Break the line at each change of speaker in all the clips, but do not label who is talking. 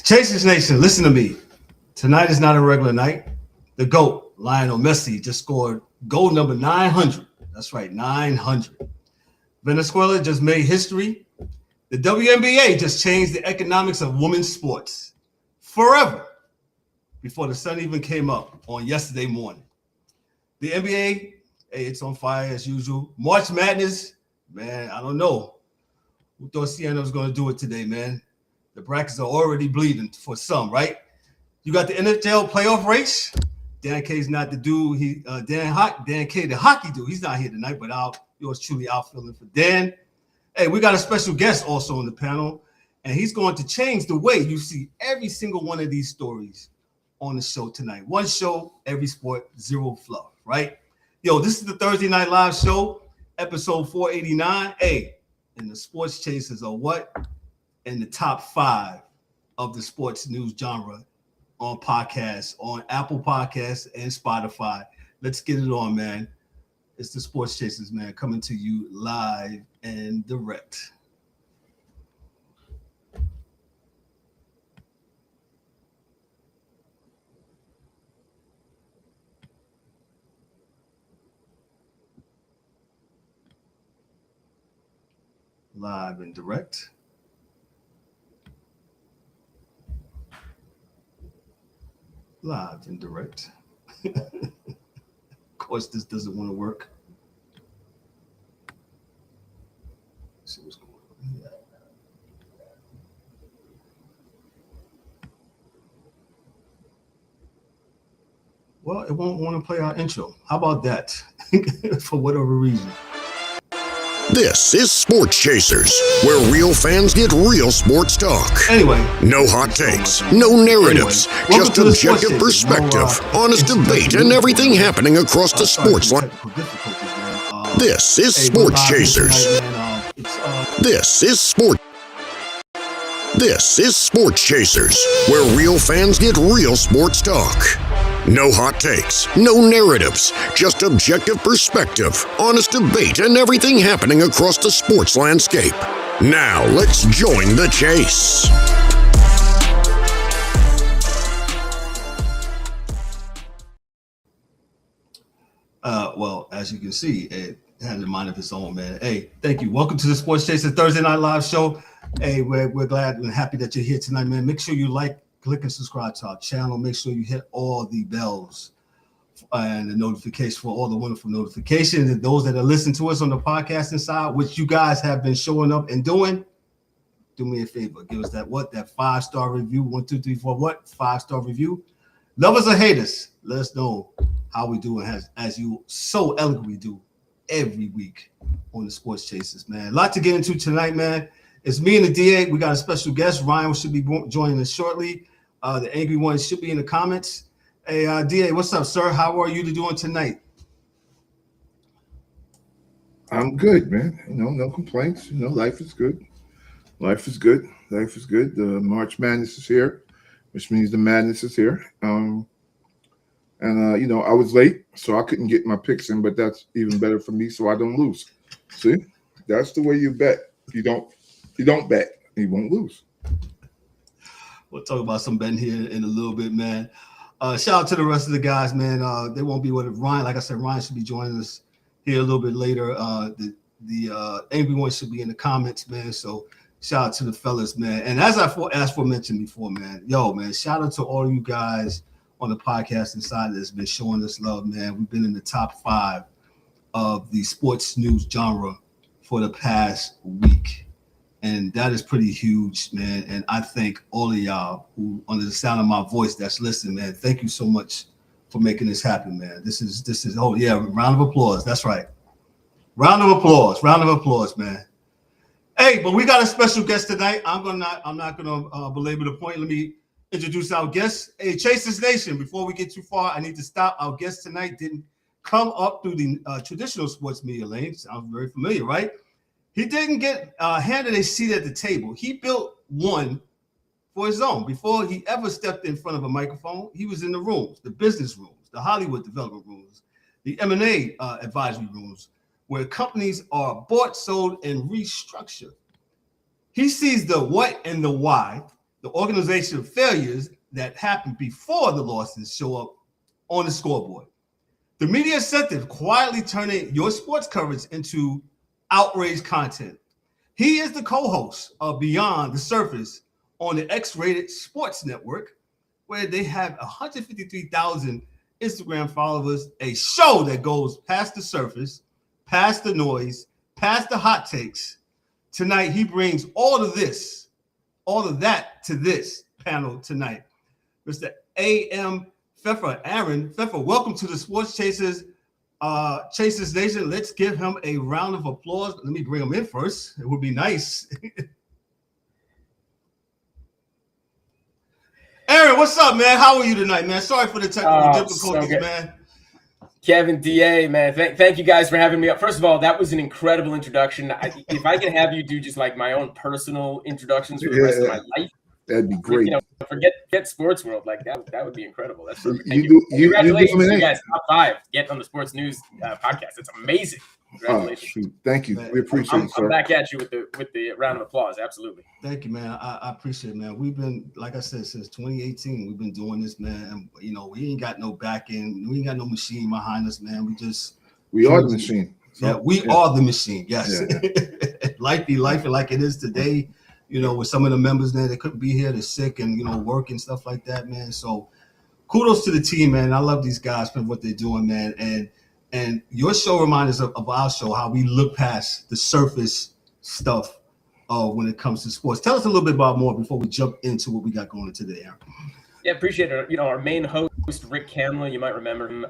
Chasers Nation, listen to me. Tonight is not a regular night. The GOAT, Lionel Messi, just scored goal number 900. That's right, 900. Venezuela just made history. The WNBA just changed the economics of women's sports forever before the sun even came up on yesterday morning. The NBA, hey, it's on fire as usual. March Madness, man, I don't know. Who thought Sienna was going to do it today, man? The brackets are already bleeding for some, right? You got the NHL playoff race. Dan K's not the dude. Dan K, the hockey dude. He's not here tonight, but yours truly outfilling for Dan. Hey, we got a special guest also on the panel, and he's going to change the way you see every single one of these stories on the show tonight. One show, every sport, zero fluff, right? Yo, this is the Thursday Night Live show, episode 489. Hey, and the sports chasers are what? In the top 5 of the sports news genre on podcasts, on Apple Podcasts and Spotify. Let's get it on, man. It's the Sports Chasers, man, coming to you live and direct. Live and direct. Live and direct. Of course, this doesn't want to work. Let's see what's going on here. Well, it won't want to play our intro. How about that? For whatever reason.
This is Sports Chasers, where real fans get real sports talk.
Anyway.
No hot takes, no narratives, just objective perspective, honest debate, and everything happening across the sports line. This is Sports Chasers. This is Sports Chasers, where real fans get real sports talk. No hot takes, no narratives, just objective perspective, honest debate, and everything happening across the sports landscape. Now, let's join the chase.
Well, as you can see, it has a mind of its own, man. Hey, thank you. Welcome to the Sports Chaser Thursday Night Live show. Hey, we're glad and happy that you're here tonight, man. Make sure you click and subscribe to our channel. Make sure you hit all the bells and the notification for all the wonderful notifications. And those that are listening to us on the podcasting side, which you guys have been showing up and doing, do me a favor. Give us that 5-star review. 1, 2, 3, 4, 5-star review. Love us or hate us. Let us know how we do as you so eloquently do every week on the Sports Chasers, man. A lot to get into tonight, man. It's me and the DA. We got a special guest. Ryan should be joining us shortly. The angry one should be in the comments. Hey, DA, what's up, sir? How are you doing tonight?
I'm good, man. No complaints. Life is good. Life is good. The March Madness is here, which means the madness is here. I was late, so I couldn't get my picks in, but that's even better for me, so I don't lose. See, that's the way you bet. If you don't bet, you won't lose.
We'll talk about some betting here in a little bit, man. Shout out to the rest of the guys, man. They won't be with Ryan. Like I said, Ryan should be joining us here a little bit later. The angry one should be in the comments, man. So shout out to the fellas, man. And as I mentioned before, man, shout out to all of you guys on the podcasting side that's been showing us love, man. We've been in the top 5 of the sports news genre for the past week. And that is pretty huge, man. And I thank all of y'all who, under the sound of my voice, that's listening, man. Thank you so much for making this happen, man. This is oh yeah, round of applause. That's right. Round of applause, man. Hey, but we got a special guest tonight. I'm not gonna belabor the point. Let me introduce our guest. Hey, Chasers Nation. Before we get too far, I need to stop. Our guest tonight didn't come up through the traditional sports media lane. Sounds very familiar, right? He didn't get handed a seat at the table. He built one for his own. Before he ever stepped in front of a microphone, he was in the rooms, the business rooms, the Hollywood development rooms, the M&A advisory rooms, where companies are bought, sold, and restructured. He sees the what and the why the organizational failures that happen before the losses show up on the scoreboard. The media incentive quietly turning your sports coverage into outrage content. He is the co-host of Beyond the Surface on the X-Rated Sports Network, where they have 153,000 Instagram followers, a show that goes past the surface, past the noise, past the hot takes. Tonight, he brings all of that to this panel tonight. Mr. A.M. Pfeffer, Aaron Pfeffer, welcome to the Sports Chasers Nation. Let's give him a round of applause. Let me bring him in first. It would be nice. Aaron, what's up, man? How are you tonight, man? Sorry for the technical difficulties, man.
Kevin, DA, man, thank you guys for having me up. First of all, that was an incredible introduction. If I can have you do just like my own personal introductions for the rest of my life,
that'd be great.
You know, forget sports world, like that would be incredible. That's
congratulations,
you guys, top 5, get on the Sports News podcast. It's amazing. Congratulations.
Thank you.
Man,
we appreciate it, sir.
I'm back at you with the round of applause. Absolutely.
Thank you, man. I appreciate it, man. We've been, like I said, since 2018, we've been doing this, man. And, you know, we ain't got no back end. We ain't got no machine behind us, man.
We are the machine.
So, we are the machine. Yes. Yeah. Life be life like it is today. You know, with some of the members there, they couldn't be here, they're sick and, you know, work and stuff like that, man. So kudos to the team, man. I love these guys for what they're doing, man. And your show reminds us of our show, how we look past the surface stuff when it comes to sports. Tell us a little bit about more before we jump into what we got going today, Aaron.
Yeah, appreciate it. You know, our main host, Rick Kamla, you might remember him,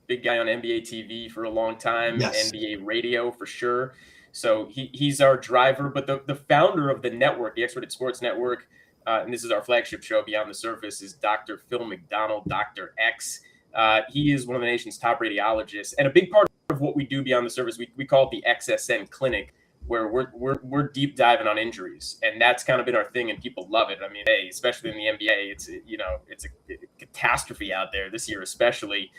big guy on NBA TV for a long time, yes. NBA radio for sure. So he's our driver, but the founder of the network, the X-Rayted Sports Network, and this is our flagship show, Beyond the Surface, is Dr. Phil McDonald, Dr. X. He is one of the nation's top radiologists, and a big part of what we do Beyond the Surface, we call it the XSN Clinic, where we're deep diving on injuries, and that's kind of been our thing, and people love it. I mean, hey, especially in the NBA, it's a catastrophe out there this year, especially.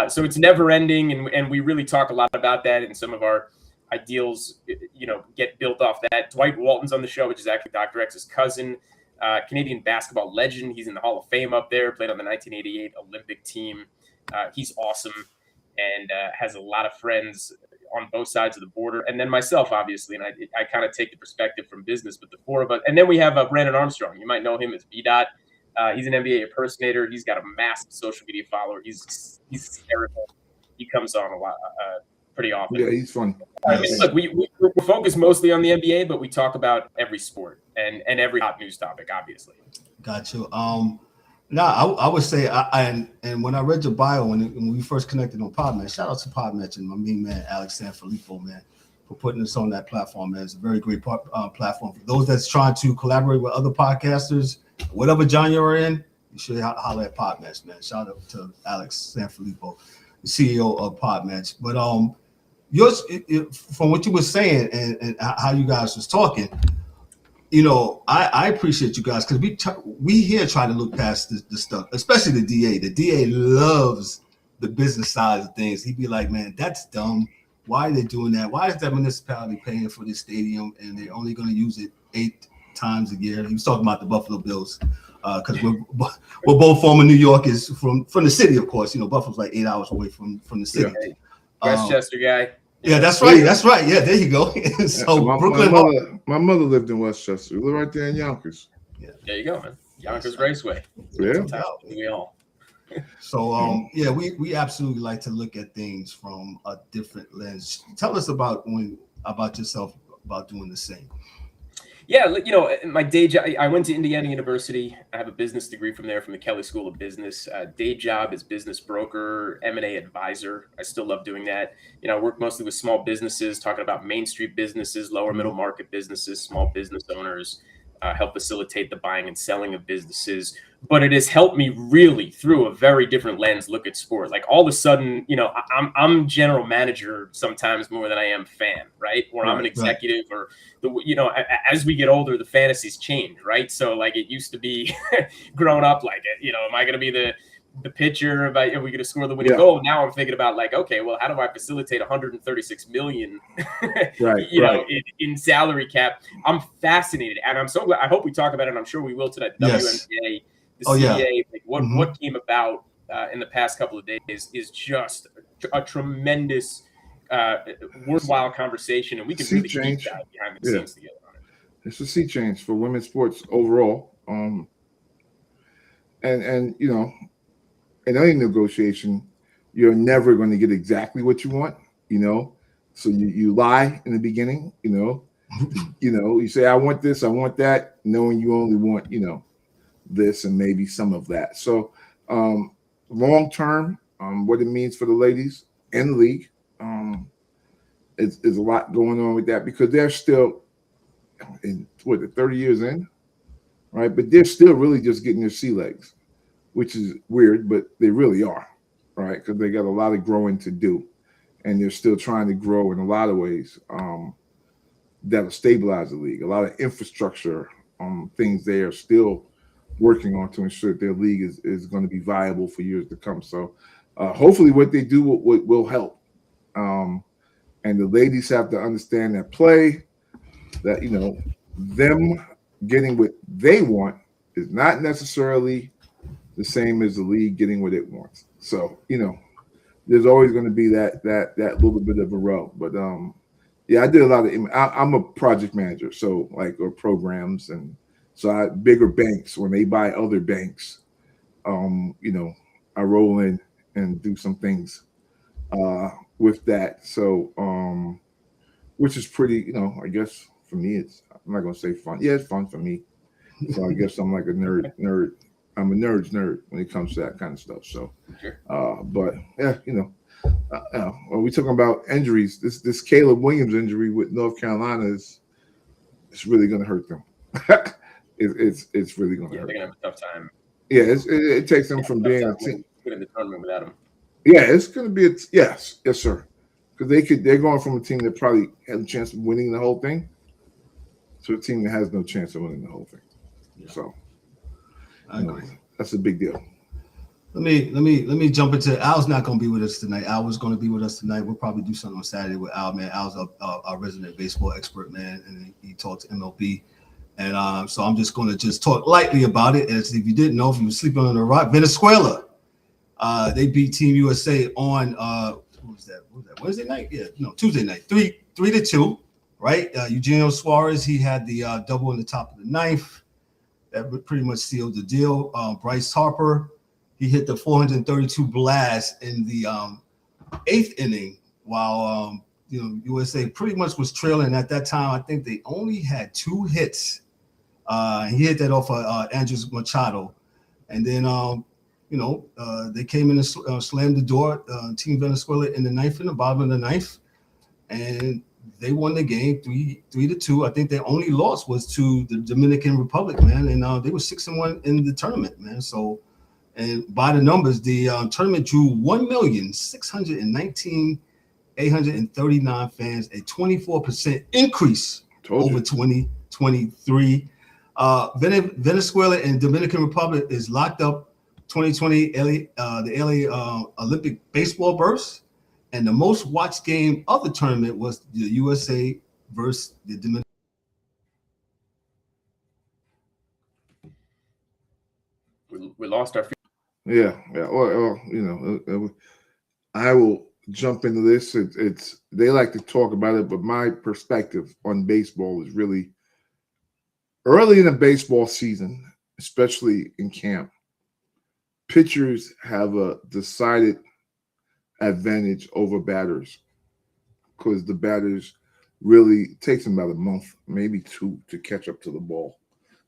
So it's never ending, and we really talk a lot about that, and some of our ideals, you know, get built off that. Dwight Walton's on the show, which is actually Dr. X's cousin, Canadian basketball legend. He's in the Hall of Fame up there, played on the 1988 Olympic team. He's awesome and has a lot of friends on both sides of the border. And then myself, obviously, and I kind of take the perspective from business, but the four of us. And then we have Brandon Armstrong. You might know him as B-Dot. He's an NBA impersonator. He's got a massive social media follower. He's hysterical. He comes on a lot. Pretty often.
Yeah, he's fun.
I mean, look, we're focused mostly on the NBA, but we talk about every sport and every hot news topic, obviously.
Got you. I would say, and when I read your bio when we first connected on Podmatch, shout out to Podmatch and my main man Alex Sanfilippo, man, for putting us on that platform, man. It's a very great platform for those that's trying to collaborate with other podcasters, whatever genre you're in. You should holler at Podmatch, man. Shout out to Alex Sanfilippo, the CEO of Podmatch. But yours, from what you were saying and how you guys was talking, you know, I appreciate you guys because we here try to look past the stuff, especially the DA. The DA loves the business side of things. He'd be like, man, that's dumb. Why are they doing that? Why is that municipality paying for this stadium and they're only going to use it 8 times a year? He was talking about the Buffalo Bills because we're both former New Yorkers from the city, of course. You know, Buffalo's like 8 hours away from the city.
Yeah. Westchester guy.
Yeah, that's right. That's right. Yeah, there you go. So Brooklyn.
My mother lived in Westchester. We live right there in Yonkers.
Yeah, there you go, man. Yonkers Raceway.
Yeah.
We all.
So yeah, we absolutely like to look at things from a different lens. Tell us about yourself, about doing the same.
Yeah, you know, my day job, I went to Indiana University. I have a business degree from there, from the Kelley School of Business. Day job is business broker, M&A advisor. I still love doing that. You know, I work mostly with small businesses, talking about Main Street businesses, lower middle market businesses, small business owners, help facilitate the buying and selling of businesses. But it has helped me really, through a very different lens, look at sport. Like all of a sudden, you know, I'm general manager sometimes more than I am fan, right? Or I'm an executive, or you know, as we get older, the fantasies change, right? So like it used to be growing up, like, you know, am I going to be the the pitcher, if we're going to score the winning goal. Now I'm thinking about like, okay, well, how do I facilitate 136 million, in salary cap? I'm fascinated, and I'm so glad. I hope we talk about it. And I'm sure we will tonight. The WNBA, the CBA, like what came about in the past couple of days is just a tremendous, worthwhile conversation, and we can really deep dive behind the scenes together on it.
It's a sea change for women's sports overall. And you know, in any negotiation, you're never going to get exactly what you want, you know. So you lie in the beginning, you know. You say, I want this, I want that, knowing you only want, you know, this and maybe some of that. So long term, what it means for the ladies in the league, is a lot going on with that, because they're still in 30 years in, right? But they're still really just getting their sea legs, which is weird, but they really are, right? Because they got a lot of growing to do, and they're still trying to grow in a lot of ways that'll stabilize the league. A lot of infrastructure things they are still working on to ensure that their league is going to be viable for years to come. So hopefully what they do will help. And the ladies have to understand that that, you know, them getting what they want is not necessarily the same as the league getting what it wants. So, you know, there's always going to be that little bit of a row. But yeah, I did a lot of. I'm a project manager, so or programs, and so bigger banks, when they buy other banks, you know, I roll in and do some things with that. So, which is pretty, you know, I guess for me, I'm not going to say fun. Yeah, it's fun for me. So I guess I'm like a nerd. I'm a nerd's nerd when it comes to that kind of stuff. So, but yeah, you know, when we talking about injuries, this Caleb Williams injury with North Carolina it's really going to hurt them. it's really going to hurt.
They're going to have a tough time.
Yeah, it takes them from being a team
in the tournament without him.
Yeah, it's going to be yes, sir. Because they're going from a team that probably had a chance of winning the whole thing to a team that has no chance of winning the whole thing. Yeah. So
I agree.
That's a big deal.
Let me jump into Al's not going to be with us tonight. Al was going to be with us tonight. We'll probably do something on Saturday with Al, man. Al's our resident baseball expert, man, and he talks MLB. And so I'm just going to talk lightly about it. As if you didn't know, if you were sleeping on the rock, Venezuela, they beat Team USA on what was that Wednesday night? Yeah, no, Tuesday night, 3-2, right? Eugenio Suárez, he had the double in the top of the ninth. That pretty much sealed the deal. Bryce Harper, he hit the 432 blast in the eighth inning, while you know, USA pretty much was trailing at that time. I think they only had 2 hits. He hit that off of Andres Machado, and then you know, they came in and slammed the door. Team Venezuela in the ninth, in the bottom of the ninth, and they won the game 3-2. I think their only loss was to the Dominican Republic, man, and they were 6-1 in the tournament, man. So, and by the numbers, the tournament drew 1,619,839 fans, a 24% increase over 2023. Venezuela and Dominican Republic is locked up 2020 the LA Olympic baseball berth, and the most watched game of the tournament was the USA versus the Dominican.
We lost our feet.
Yeah. Well, you know, I will jump into this. It's they like to talk about it, but my perspective on baseball is really early in the baseball season, especially in camp. Pitchers have a decided advantage over batters because the batters really takes them about a month, maybe 2, to catch up to the ball.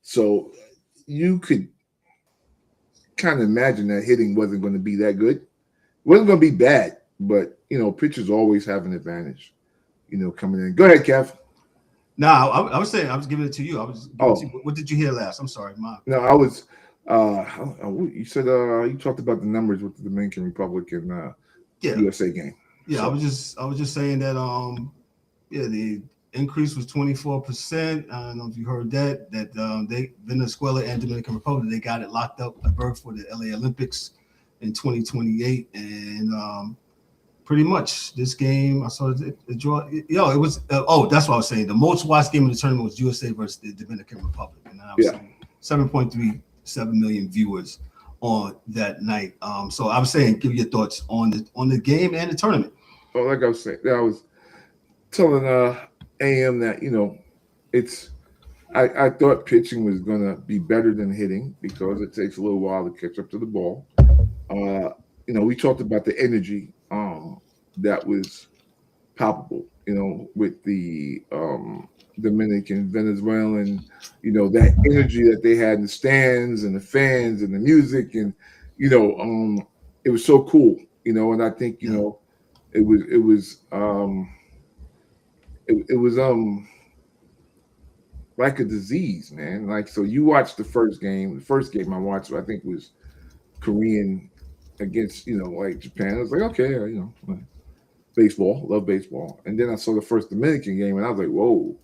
So you could kind of imagine that hitting wasn't going to be that good. It wasn't going to be bad, but, you know, pitchers always have an advantage, you know, coming in. Go ahead, Kev.
No, I was saying, I was giving it to you. What did you hear last? I'm sorry, Mark.
No, I was. You said you talked about the numbers with the Dominican Republic and USA game.
Yeah, so. I was just saying that the increase was 24%. I don't know if you heard that Venezuela and Dominican Republic, they got it locked up, a berth for the LA Olympics in 2028, and pretty much this game I saw the draw. It was that's what I was saying. The most watched game of the tournament was USA versus the Dominican Republic, and I was saying 7.37 million viewers on that night. So I was saying, give your thoughts on the game and the tournament.
Well, like I was saying, I was telling AM that I thought pitching was going to be better than hitting because it takes a little while to catch up to the ball. We talked about the energy that was palpable, with the Dominican, Venezuelan, that energy that they had in the stands and the fans and the music, and it was so cool, and I think it was like a disease, man. Like, so you watched the first game. The first game I watched, I think, was Korean against like Japan. I was like, okay, baseball, love baseball. And then I saw the first Dominican game, and I was like, whoa,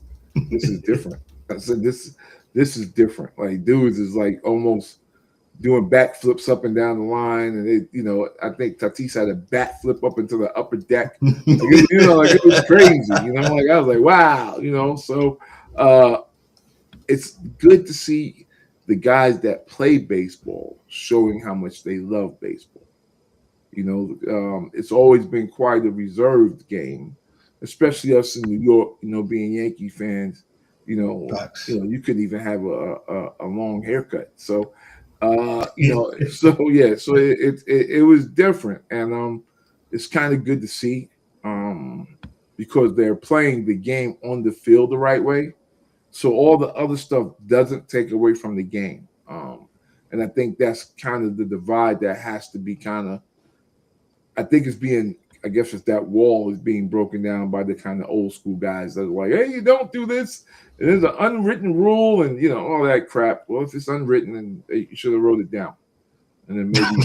this is different. I said, this is different. Like, dudes is like almost doing backflips up and down the line, and I think Tatis had a bat flip up into the upper deck. Like it was crazy. Like I was like, wow. So it's good to see the guys that play baseball showing how much they love baseball. It's always been quite a reserved game, especially us in New York. Being Yankee fans, you could even have a long haircut. So, so it was different, and it's kind of good to see because they're playing the game on the field the right way. So all the other stuff doesn't take away from the game, and I think that's kind of the divide that has to be I think it's that wall is being broken down by the kind of old school guys that are like, hey, you don't do this. And there's an unwritten rule and, all that crap. Well, if it's unwritten, then you should have wrote it down. And then maybe,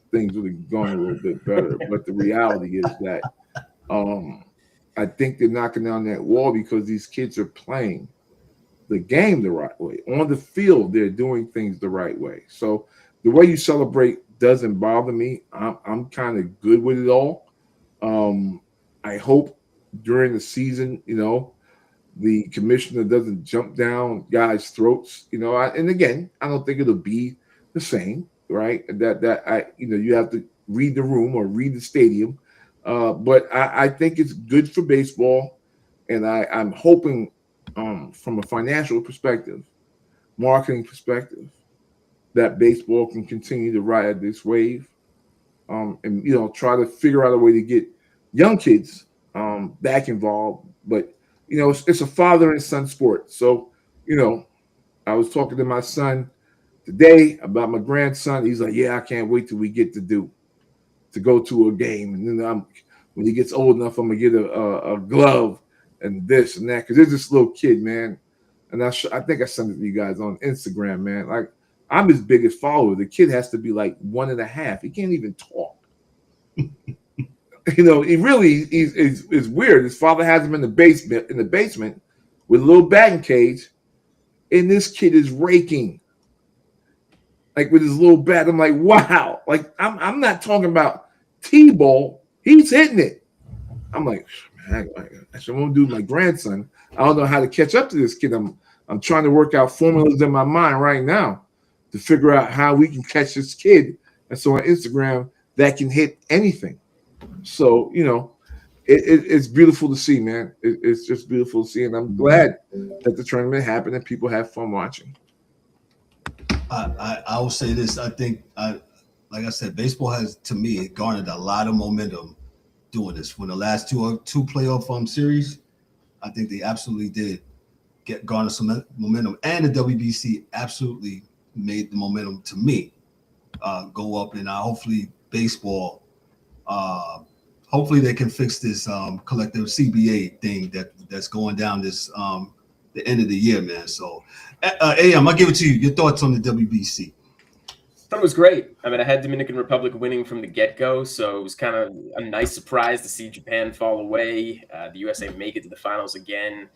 things would have gone a little bit better. But the reality is that I think they're knocking down that wall because these kids are playing the game the right way. On the field, they're doing things the right way. So the way you celebrate doesn't bother me. I'm kind of good with it all. I hope during the season, the commissioner doesn't jump down guys' throats. And again, I don't think it'll be the same, right? You have to read the room or read the stadium. But I think it's good for baseball, and I'm hoping from a financial perspective, marketing perspective, that baseball can continue to ride this wave, and try to figure out a way to get young kids back involved. But it's a father and son sport. So I was talking to my son today about my grandson. He's like, "Yeah, I can't wait till we get to go to a game, and then when he gets old enough, I'm gonna get a glove and this and that." Because there's this little kid, man, and I think I sent it to you guys on Instagram, man. Like, I'm his biggest follower. The kid has to be like 1.5. He can't even talk. He really is weird. His father has him in the basement with a little batting cage, and this kid is raking, like with his little bat. I'm like, wow. Like I'm not talking about T-ball. He's hitting it. I'm like, man, I should want to do my grandson. I don't know how to catch up to this kid. I'm trying to work out formulas in my mind right now to figure out how we can catch this kid. And so on Instagram, that can hit anything. So, it's beautiful to see, man. It's just beautiful to see. And I'm glad that the tournament happened and people have fun watching.
I will say this. I think, like I said, baseball has, to me, garnered a lot of momentum doing this. For the last two playoff series, I think they absolutely did garner some momentum. And the WBC absolutely made the momentum, to me, go up. And hopefully baseball, hopefully they can fix this collective CBA thing that's going down this the end of the year, man. So, AM, I'll give it to you. Your thoughts on the WBC?
I thought it was great. I mean, I had Dominican Republic winning from the get-go, so it was kind of a nice surprise to see Japan fall away, the USA make it to the finals again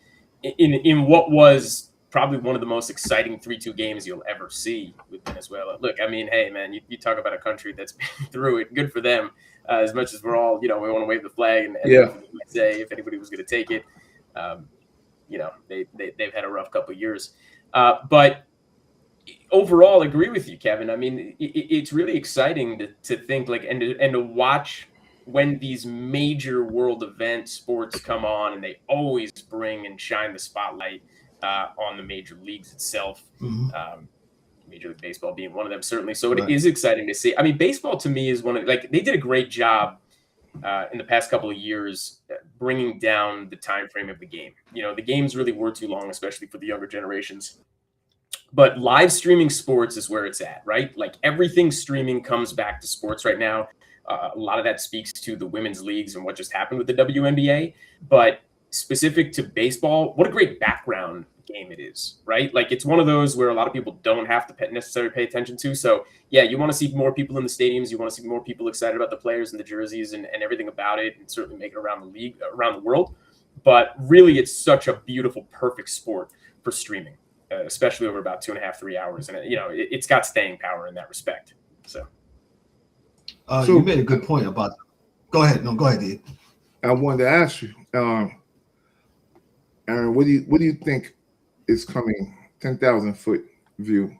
in what was probably one of the most exciting 3-2 games you'll ever see with Venezuela. Look, I mean, hey, man, you talk about a country that's been through it. Good for them. As much as we're all, we want to wave the flag and say if anybody was going to take it, they've had a rough couple of years. But overall, I agree with you, Kevin. I mean, it's really exciting to think and to watch when these major world event sports come on, and they always bring and shine the spotlight on the major leagues itself. Mm-hmm. Major League Baseball being one of them, certainly. So it is exciting to see. I mean, baseball to me is they did a great job in the past couple of years bringing down the time frame of the game. The games really were too long, especially for the younger generations. But live streaming sports is where it's at, right? Like everything streaming comes back to sports right now. A lot of that speaks to the women's leagues and what just happened with the WNBA. But specific to baseball, what a great background game it is, right? Like it's one of those where a lot of people don't have to necessarily pay attention to. So yeah, you want to see more people in the stadiums. You want to see more people excited about the players and the jerseys and everything about it, and certainly make it around the league, around the world. But really, it's such a beautiful, perfect sport for streaming, especially over about 2.5-3 hours. And it's got staying power in that respect. So
you made a good point about. Go ahead. No, go ahead, Dave.
I wanted to ask you, Aaron, what do you think is coming? 10,000-foot view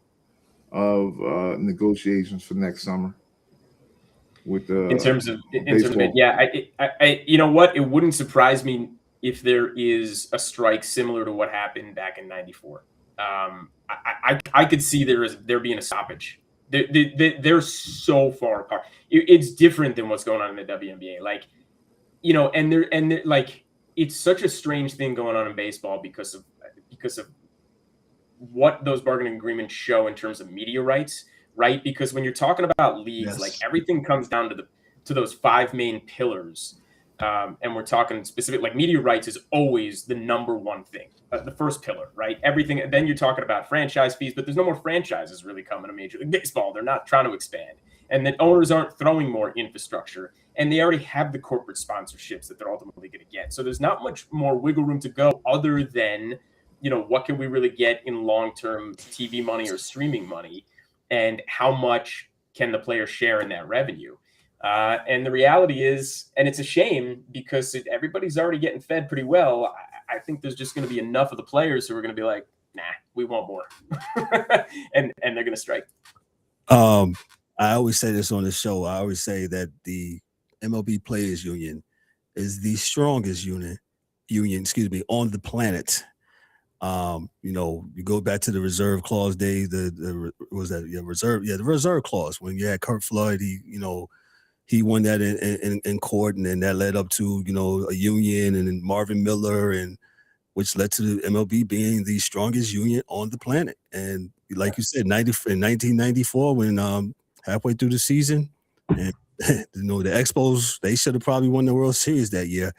of negotiations for next summer with
in terms of it, yeah. I you know what? It wouldn't surprise me if there is a strike similar to what happened back in '94. I could see there being a stoppage. They're so far apart. It's different than what's going on in the WNBA. It's such a strange thing going on in baseball because of what those bargaining agreements show in terms of media rights, right? Because when you're talking about leagues, everything comes down to those 5 main pillars. And we're talking specific, media rights is always the number one thing, the first pillar, right? Everything. Then you're talking about franchise fees, but there's no more franchises really coming to Major League Baseball. They're not trying to expand, and the owners aren't throwing more infrastructure, and they already have the corporate sponsorships that they're ultimately going to get. So there's not much more wiggle room to go other than, what can we really get in long-term TV money or streaming money, and how much can the players share in that revenue? And the reality is, and it's a shame because everybody's already getting fed pretty well. I think there's just going to be enough of the players who are going to be like, nah, we want more. and they're going to strike.
I always say this on the show. I always say that the MLB Players Union is the strongest union, on the planet. You go back to the reserve clause days, the reserve clause when you had Kurt Floyd, he won that in court, and then that led up to, a union, and then Marvin Miller, and which led to the MLB being the strongest union on the planet. And like you said, in 1994, when halfway through the season, and the Expos, they should have probably won the World Series that year.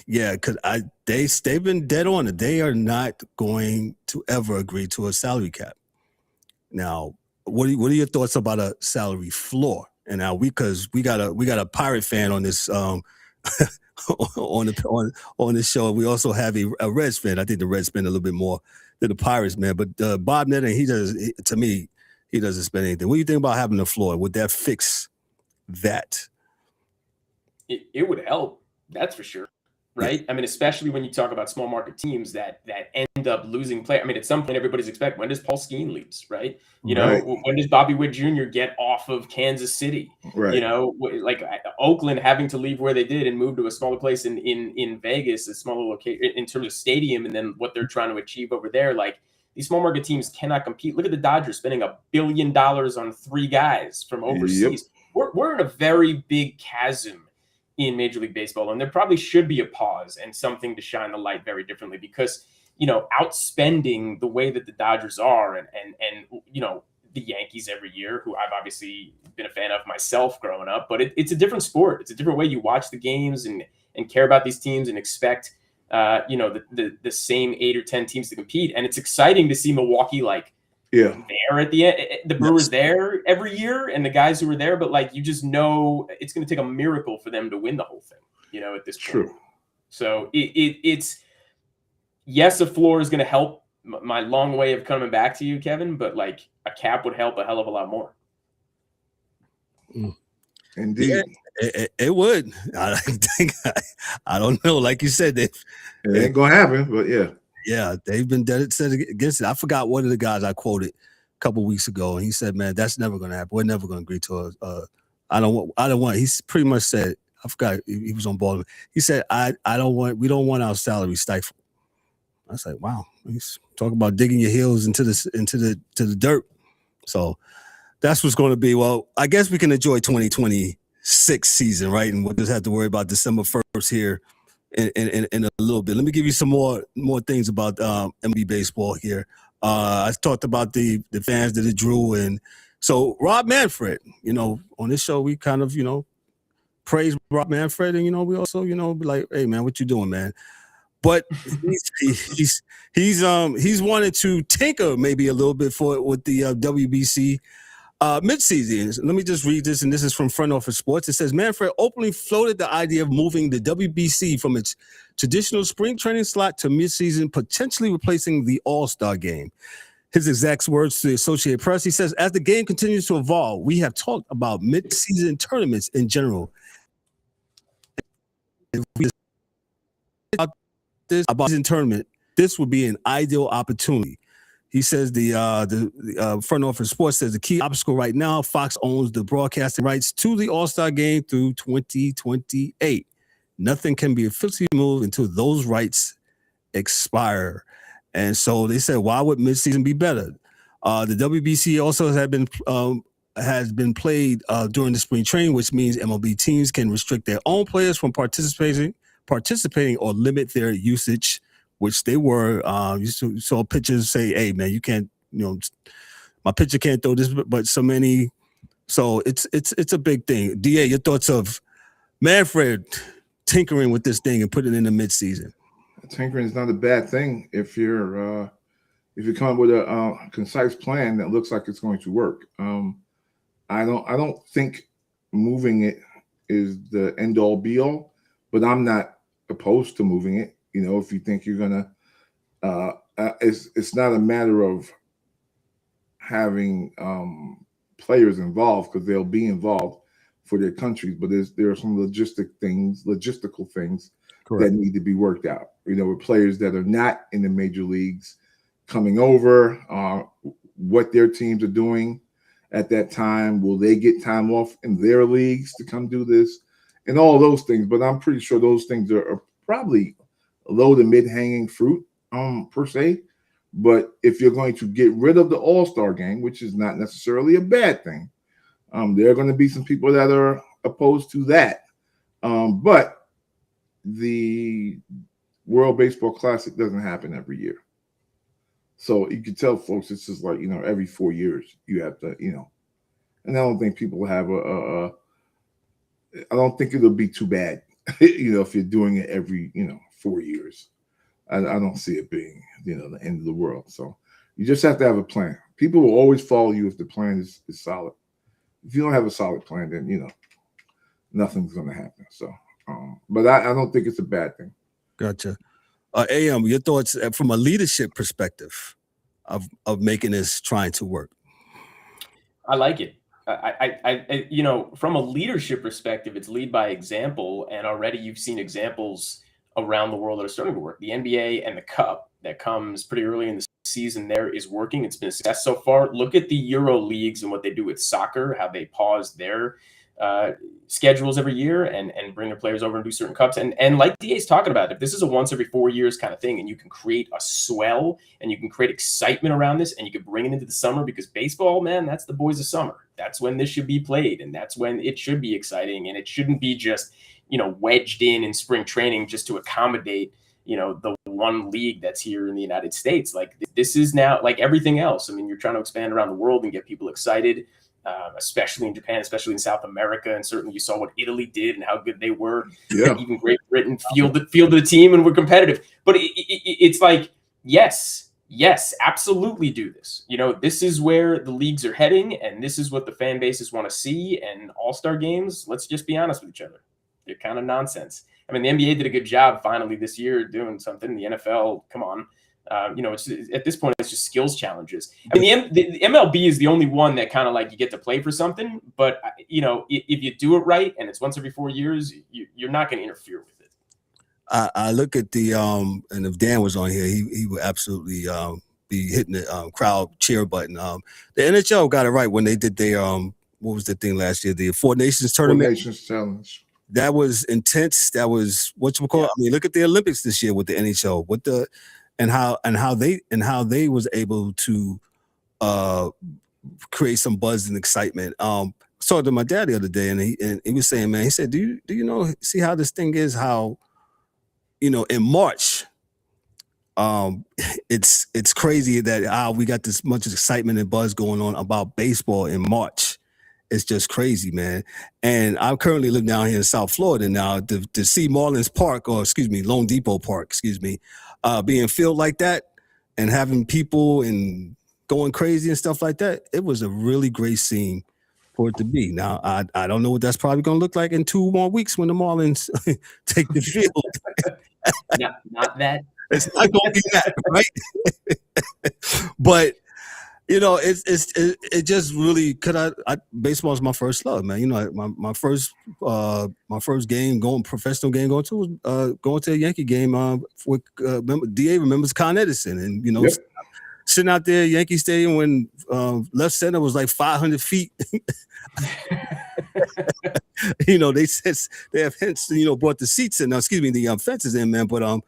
Because they've been dead on it. They are not going to ever agree to a salary cap. Now, what are your thoughts about a salary floor? And now we got a Pirate fan on this on this show. We also have a Reds fan. I think the Reds spend a little bit more than the Pirates, man. But Bob Netting, he doesn't spend anything. What do you think about having the floor? Would that fix that?
It would help. That's for sure. Right. I mean, especially when you talk about small market teams that end up losing play. I mean, at some point, everybody's expecting, when does Paul Skeens leaves? Right. When does Bobby Witt Jr. get off of Kansas City? Right. Like Oakland having to leave where they did and move to a smaller place in Vegas, a smaller location in terms of stadium, and then what they're trying to achieve over there. Like, these small market teams cannot compete. Look at the Dodgers spending $1 billion on 3 guys from overseas. Yep. We're in a very big chasm in Major League Baseball, and there probably should be a pause and something to shine the light very differently, because outspending the way that the Dodgers are and the Yankees every year, who I've obviously been a fan of myself growing up, but it's a different sport. It's a different way you watch the games and care about these teams and expect the same 8 or 10 teams to compete. And it's exciting to see Milwaukee there at the end, the Brewers there every year, and the guys who were there, but you just know it's going to take a miracle for them to win the whole thing, at this point. True. So it's yes, a floor is going to help. My long way of coming back to you, Kevin, but like a cap would help a hell of a lot more.
Indeed.
Yeah, it would. I don't know. Like you said,
it ain't gonna happen, but
yeah, they've been dead set against it. I forgot one of the guys I quoted a couple of weeks ago, and he said, "Man, that's never gonna happen. We're never gonna agree to I don't want." He's pretty much said, I forgot he was on Baltimore. He said, we don't want our salary stifled. I was like, wow, he's talking about digging your heels into the dirt. So that's what's going to be. Well, I guess we can enjoy 2026 season, right? And we'll just have to worry about December 1st here in a little bit. Let me give you some more things about MLB baseball here. I talked about the fans that it drew, and so Rob Manfred, on this show we kind of praise Rob Manfred, and we also be like, hey man, what you doing, man? But he's wanted to tinker maybe a little bit with the WBC midseason. Let me just read this, and this is from Front Office Sports. It says Manfred openly floated the idea of moving the WBC from its traditional spring training slot to midseason, potentially replacing the All-Star game. His exact words to the Associated Press, he says, as the game continues to evolve, we have talked about midseason tournaments in general. About season tournament, this would be an ideal opportunity. He says the Front Office Sports says the key obstacle right now, Fox owns the broadcasting rights to the All-Star game through 2028. Nothing can be officially moved until those rights expire. And so they said, why would midseason be better? The WBC also has been played during the spring training, which means MLB teams can restrict their own players from participating or limit their usage, which they were. You saw pitchers say, hey man, you can't, my pitcher can't throw this but so many. So it's a big thing. DA, your thoughts of Manfred tinkering with this thing and putting it in the midseason?
Tinkering is not a bad thing if you come up with a concise plan that looks like it's going to work. I don't think moving it is the end all be all, but I'm not opposed to moving it. If you think you're gonna, it's not a matter of having players involved, because they'll be involved for their countries, but there are some logistical things Correct. That need to be worked out. With players that are not in the major leagues coming over, what their teams are doing at that time. Will they get time off in their leagues to come do this? And all those things. But I'm pretty sure those things are probably low to mid-hanging fruit, per se. But if you're going to get rid of the All-Star game, which is not necessarily a bad thing, there are going to be some people that are opposed to that. But the World Baseball Classic doesn't happen every year. So you can tell folks it's just like, every 4 years you have to, and I don't think people have I don't think it'll be too bad, if you're doing it every, 4 years. I don't see it being, the end of the world. So you just have to have a plan. People will always follow you if the plan is solid. If you don't have a solid plan, then, nothing's going to happen. So, but I don't think it's a bad thing.
Gotcha. AM, your thoughts from a leadership perspective of making this trying to work?
I like it. I from a leadership perspective, it's lead by example, and already you've seen examples around the world that are starting to work. The NBA and the Cup that comes pretty early in the season there is working. It's been a success so far. Look at the Euro leagues and what they do with soccer, how they pause their schedules every year and bring their players over and do certain cups. And like DA's talking about, if this is a once every 4 years kind of thing, and you can create a swell and you can create excitement around this, and you can bring it into the summer, because baseball, man, that's the boys of summer. That's when this should be played, and that's when it should be exciting, and it shouldn't be just, wedged in spring training just to accommodate, the one league that's here in the United States. Like, this is now like everything else. I mean, you're trying to expand around the world and get people excited. Especially in Japan, especially in South America, and certainly you saw what Italy did and how good they were.
Yeah.
Even Great Britain fielded the team and were competitive. But it's like, yes, absolutely do this. This is where the leagues are heading, and this is what the fan bases want to see. And all-star games, let's just be honest with each other, they're kind of nonsense. I mean, the NBA did a good job finally this year doing something. The NFL, come on. It's at this point, it's just skills challenges. I mean, the MLB is the only one that kind of like you get to play for something. But, if you do it right and it's once every 4 years, you're not going to interfere with it.
I look at the and if Dan was on here, he would absolutely be hitting the crowd cheer button. The NHL got it right when they did their what was the thing last year? The Four Nations tournament.
Four Nations Challenge.
That was intense. That was whatchamacallit. I mean, look at the Olympics this year with the NHL. And how they was able to create some buzz and excitement. I talked to my dad the other day, and he was saying, man, he said, do you see how this thing is? How in March, it's crazy that we got this much excitement and buzz going on about baseball in March. It's just crazy, man. And I currently live down here in South Florida now. To see Marlins Park, Lone Depot Park, being filled like that and having people and going crazy and stuff like that, it was a really great scene for it to be. Now, I don't know what that's probably going to look like in 2 more weeks when the Marlins take the field.
Not that.
It's not going to be that, right? But, it just really baseball is my first love, man. My first professional game going to was going to a Yankee game with DA remembers Con Edison, and yep. Sitting out there at Yankee Stadium when left center was like 500 feet. They said they have hence brought the seats in. The fences in, man. But I'm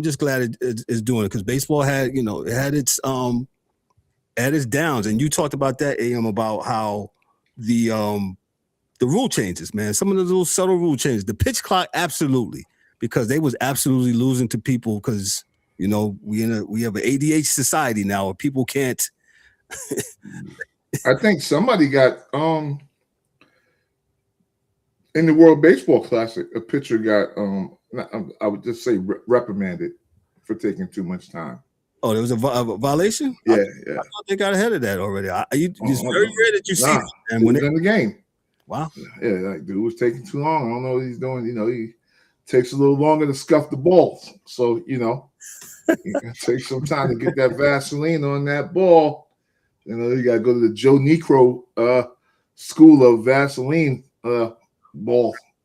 just glad it's doing it because baseball had it had its downs, and you talked about that, AM, about how the rule changes, man. Some of the little subtle rule changes, the pitch clock, absolutely, because they was absolutely losing to people because we have an ADH society now where people can't.
I think somebody got in the World Baseball Classic, a pitcher got I would just say reprimanded for taking too much time.
Oh, there was a violation?
Yeah.
I thought they got ahead of that already. It's very rare that you see that.
And when in the game.
Wow.
Yeah, like dude was taking too long. I don't know what he's doing. He takes a little longer to scuff the ball. So, you take some time to get that Vaseline on that ball. You got to go to the Joe Necro school of Vaseline ball.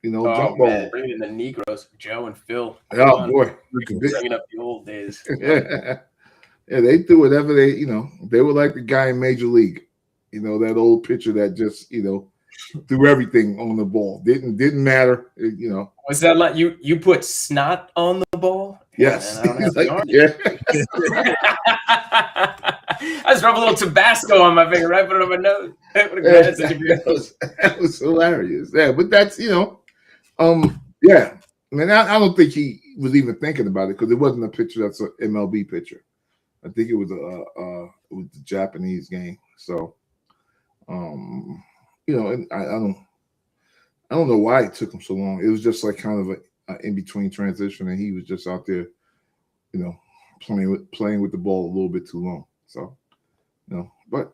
Jump ball.
Bringing in the Negros, Joe and Phil.
Oh, boy.
Bringing up the old days.
Yeah, they do whatever they were like the guy in Major League, that old pitcher that just, threw everything on the ball. Didn't matter,
Was that like you put snot on the ball?
Yes.
I just rub a little Tabasco on my finger, right? Put it on my nose. That
was hilarious. Yeah, but that's, yeah. I mean, I don't think he was even thinking about it because it wasn't a pitcher that's an MLB pitcher. I think it was the Japanese game. So, and I don't know why it took him so long. It was just like kind of an in between transition, and he was just out there, playing with the ball a little bit too long. So, but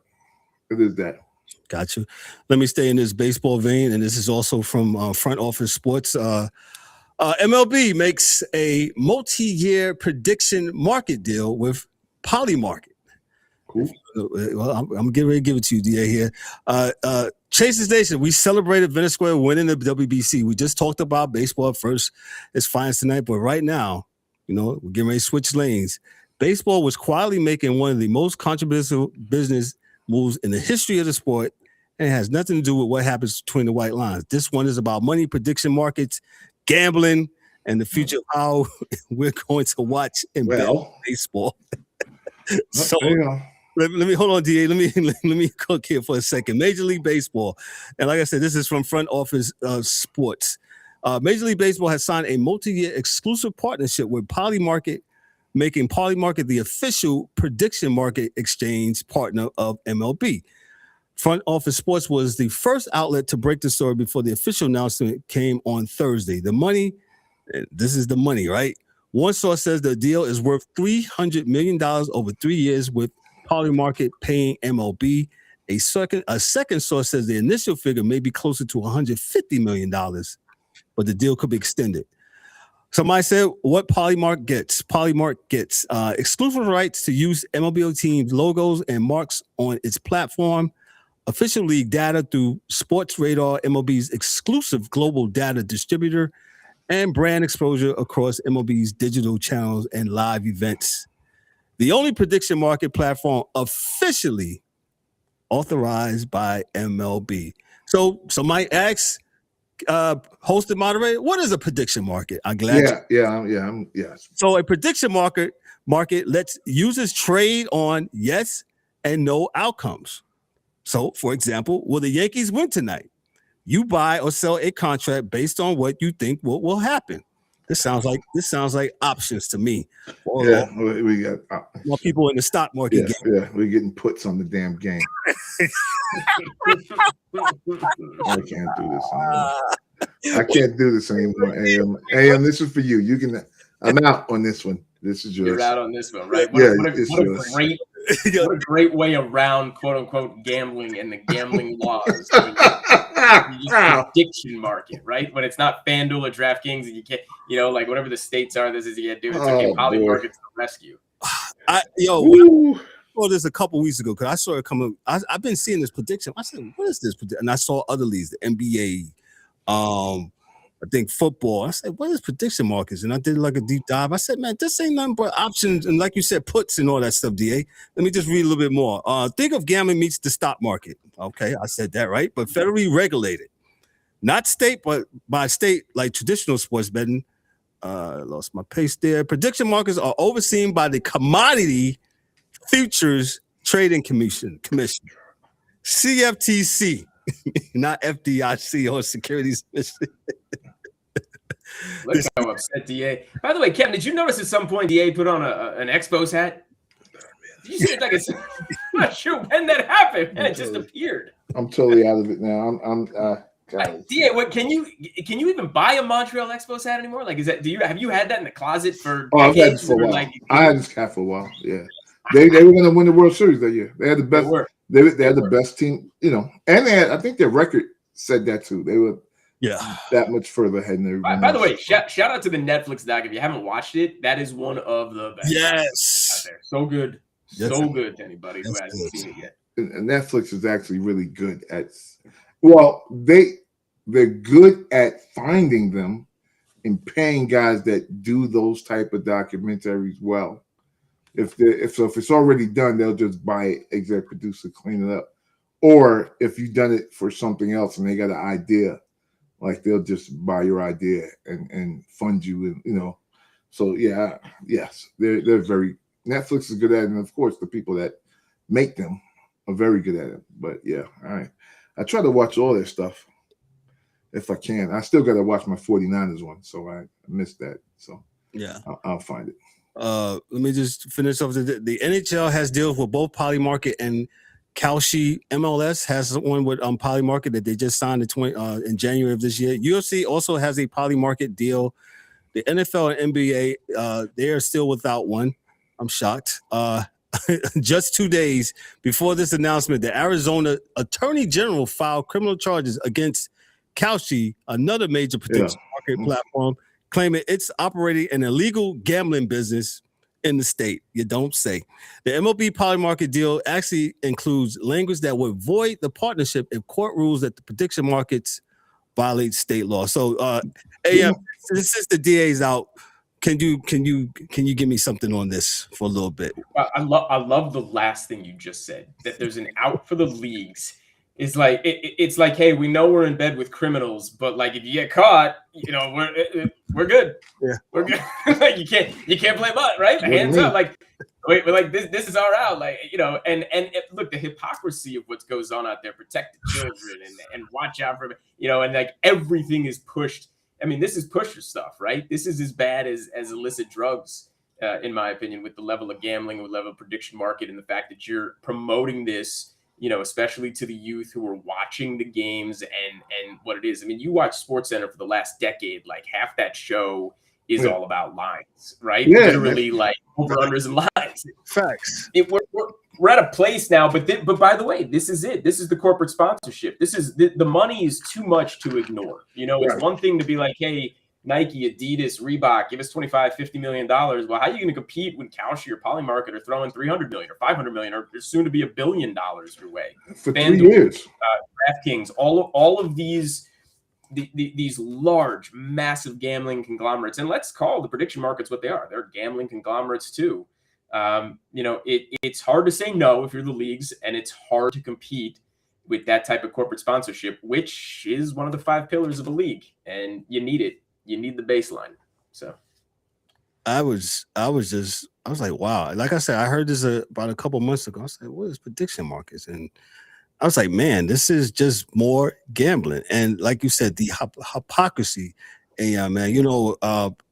it is that.
Got you. Let me stay in this baseball vein, and this is also from Front Office Sports. MLB makes a multi-year prediction market deal with Polymarket.
Cool.
Well, I'm getting ready to give it to you, DA, here. Chasers Nation, we celebrated Venezuela winning the WBC. We just talked about baseball at first. It's finals tonight, but right now, we're getting ready to switch lanes. Baseball was quietly making one of the most controversial business moves in the history of the sport, and it has nothing to do with what happens between the white lines. This one is about money, prediction markets, gambling, and the future of how we're going to watch and bet baseball. So let me hold on, DA. Let me cook here for a second. Major League Baseball, and like I said, this is from Front Office Sports. Major League Baseball has signed a multi-year exclusive partnership with Polymarket, making Polymarket the official prediction market exchange partner of MLB. Front Office Sports was the first outlet to break the story before the official announcement came on Thursday. The money, this is the money, right? One source says the deal is worth $300 million over 3 years, with Polymarket paying MLB. A second source says the initial figure may be closer to $150 million but the deal could be extended. Somebody said what Polymarket gets. Polymarket gets exclusive rights to use MLB teams' logos and marks on its platform, official league data through Sports Radar, MLB's exclusive global data distributor, and brand exposure across MLB's digital channels and live events. The only prediction market platform officially authorized by MLB. So somebody asks, host and moderator, what is a prediction market? I'm glad.
Yes.
So a prediction market lets users trade on yes and no outcomes. So, for example, will the Yankees win tonight? You buy or sell a contract based on what you think will happen. This sounds like options to me.
We got
more people in the stock market.
Yeah, we're getting puts on the damn game. I can't do this anymore. I can't do this anymore. AM, this is for you. You can. I'm out on this one. This is yours.
You're out on this one, right? What a great way around "quote unquote" gambling and the gambling laws. Prediction market, right? When it's not FanDuel or DraftKings, and you can't, like whatever the states are, this is you got to do. It's okay. Polymarket's the rescue.
I saw this a couple weeks ago because I saw it coming. I've been seeing this prediction. I said, "What is this?" And I saw other leagues, the NBA, I think football. I said, "What is prediction markets?" And I did like a deep dive. I said, "Man, this ain't nothing but options." And like you said, puts and all that stuff. DA. Let me just read a little bit more. Think of gambling meets the stock market. Okay, I said that right, but federally regulated, not state, but by state, like traditional sports betting. I lost my pace there. Prediction markets are overseen by the Commodity Futures Trading Commission, CFTC, not FDIC or Securities Commission.
Look how upset DA. By the way, Kevin, did you notice at some point DA put on an Expos hat? Did you see it? I'm not sure when that happened, man. It just appeared.
I'm totally out of it now. I'm
DA, what can you even buy a Montreal Expos hat anymore? Like, have you had that in the closet for?
Oh, I've had this for a while. I had this hat for a while. Yeah, they were going to win the World Series that year. They had the best. They had the best team, and I think their record said that too. They were that much further ahead than everybody.
By the way, shout out to the Netflix doc. If you haven't watched it, that is one of the best.
Yes,
out there. So good, so good to anybody who hasn't seen it yet.
And Netflix is actually really good at. Well, they're good at finding them and paying guys that do those type of documentaries well. If it's already done, they'll just buy exec producer, clean it up. Or if you've done it for something else and they got an idea, like they'll just buy your idea and fund you, and So yes, they're very. Netflix is good at it, and of course the people that make them are very good at it. But yeah, all right. I try to watch all their stuff if I can. I still got to watch my 49ers one, so I missed that. So
yeah,
I'll find it.
Let me just finish off. The NHL has deals with both Polymarket and Kalshi. MLS has one with Polymarket that they just signed in January of this year. UFC also has a Polymarket deal. The NFL and NBA, they are still without one. I'm shocked. Just 2 days before this announcement, the Arizona Attorney General filed criminal charges against Kalshi, another major prediction market platform, claiming it's operating an illegal gambling business in the state. You don't say. The MLB Polymarket deal actually includes language that would void the partnership if court rules that the prediction markets violate state law. So, AM, since the DA's out, can you give me something on this for a little bit?
I love the last thing you just said, that there's an out for the leagues. It's like it's like, hey, we know we're in bed with criminals, but like if you get caught, we're good.
Yeah,
we're good. Like you can't play butt, right? Hands up, like wait, but like this is our out, like and look, the hypocrisy of what goes on out there, protect the children and watch out for and like everything is pushed. I mean, this is pusher stuff, right? This is as bad as illicit drugs, in my opinion, with the level of gambling, with the level of prediction market, and the fact that you're promoting this, especially to the youth who are watching the games and what it is. I mean, you watch SportsCenter for the last decade, like half that show is all about lines, right?
Yeah,
literally like over-unders and lines.
Facts.
we're at a place now, but by the way, this is it. This is the corporate sponsorship. This is the money is too much to ignore. You know, it's one thing to be like, hey, Nike, Adidas, Reebok, give us $25-50 million. Well, how are you going to compete when Kalshi or Polymarket are throwing $300 million or $500 million or soon to be $1 billion your way?
For 3 years.
DraftKings, all of these large, massive gambling conglomerates, and let's call the prediction markets what they are. They're gambling conglomerates too. You know, it's hard to say no if you're the leagues, and it's hard to compete with that type of corporate sponsorship, which is one of the 5 pillars of a league, and you need it. You need the baseline. So
I was like, wow. Like I said, I heard this about a couple months ago. I was like, what is prediction markets? And I was like, man, this is just more gambling. And like you said, the hypocrisy. And man, you know,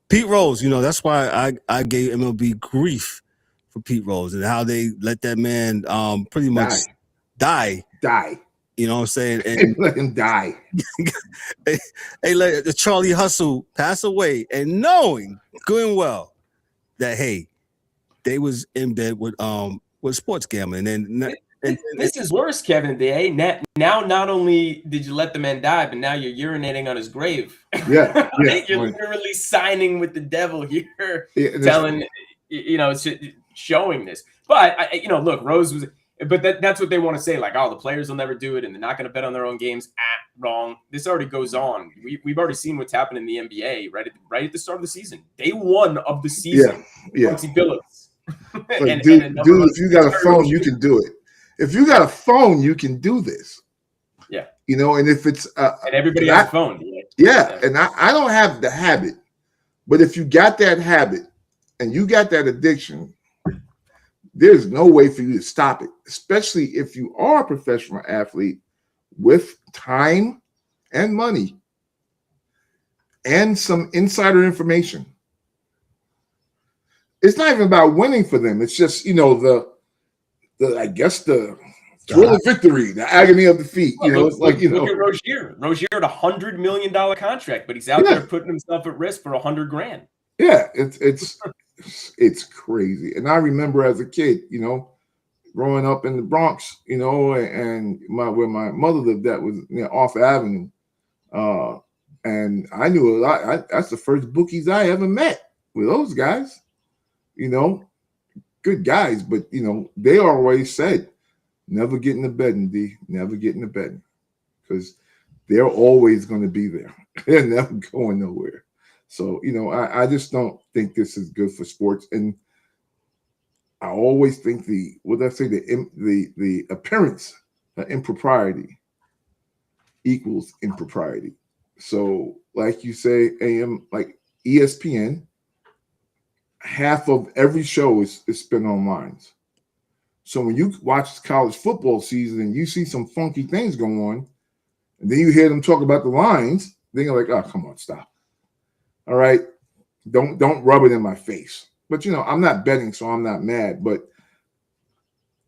Pete Rose, you know, that's why I gave MLB grief for Pete Rose and how they let that man pretty much die. You know what I'm saying? And
let him die.
Hey, let the Charlie Hustle pass away, and knowing good and well that hey, they was in bed with sports gambling, and
this is worse, Kevin. Now not only did you let the man die, but now you're urinating on his grave.
Yeah,
You're literally signing with the devil here, telling you know, showing this. But you know, look, Rose was. But that's what they want to say, like, oh, the players will never do it, and they're not going to bet on their own games. Wrong. This already goes on. We've already seen what's happened in the NBA right at the start of the season. Day 1 of the season. Quincy Billups.
Like, dude, if you got a phone, you can do it. If you got a phone, you can do this.
Yeah.
You know, and if it's
and everybody has a phone.
Yeah, and I don't have the habit, but if you got that habit and you got that addiction, there's no way for you to stop it, especially if you are a professional athlete with time and money and some insider information. It's not even about winning for them. It's just, you know, the I guess the thrill of victory, the agony of defeat. You know, it's like, you know.
Look at Rozier. Rozier had $100 million contract, but he's out there putting himself at risk for $100,000.
Yeah, it's crazy. And I remember as a kid, you know, growing up in the Bronx, you know, and where my mother lived, that was off Avenue. And I knew a lot. That's the first bookies I ever met with those guys, you know, good guys. But, you know, they always said, never get in the betting, D, never get in the betting, because they're always going to be there. They're never going nowhere. So, you know, I just don't think this is good for sports. And I always think the appearance of impropriety equals impropriety. So, like you say, like ESPN, half of every show is spent on lines. So when you watch college football season and you see some funky things going on, and then you hear them talk about the lines, then you're like, oh, come on, stop. All right, don't rub it in my face. But, you know, I'm not betting, so I'm not mad. But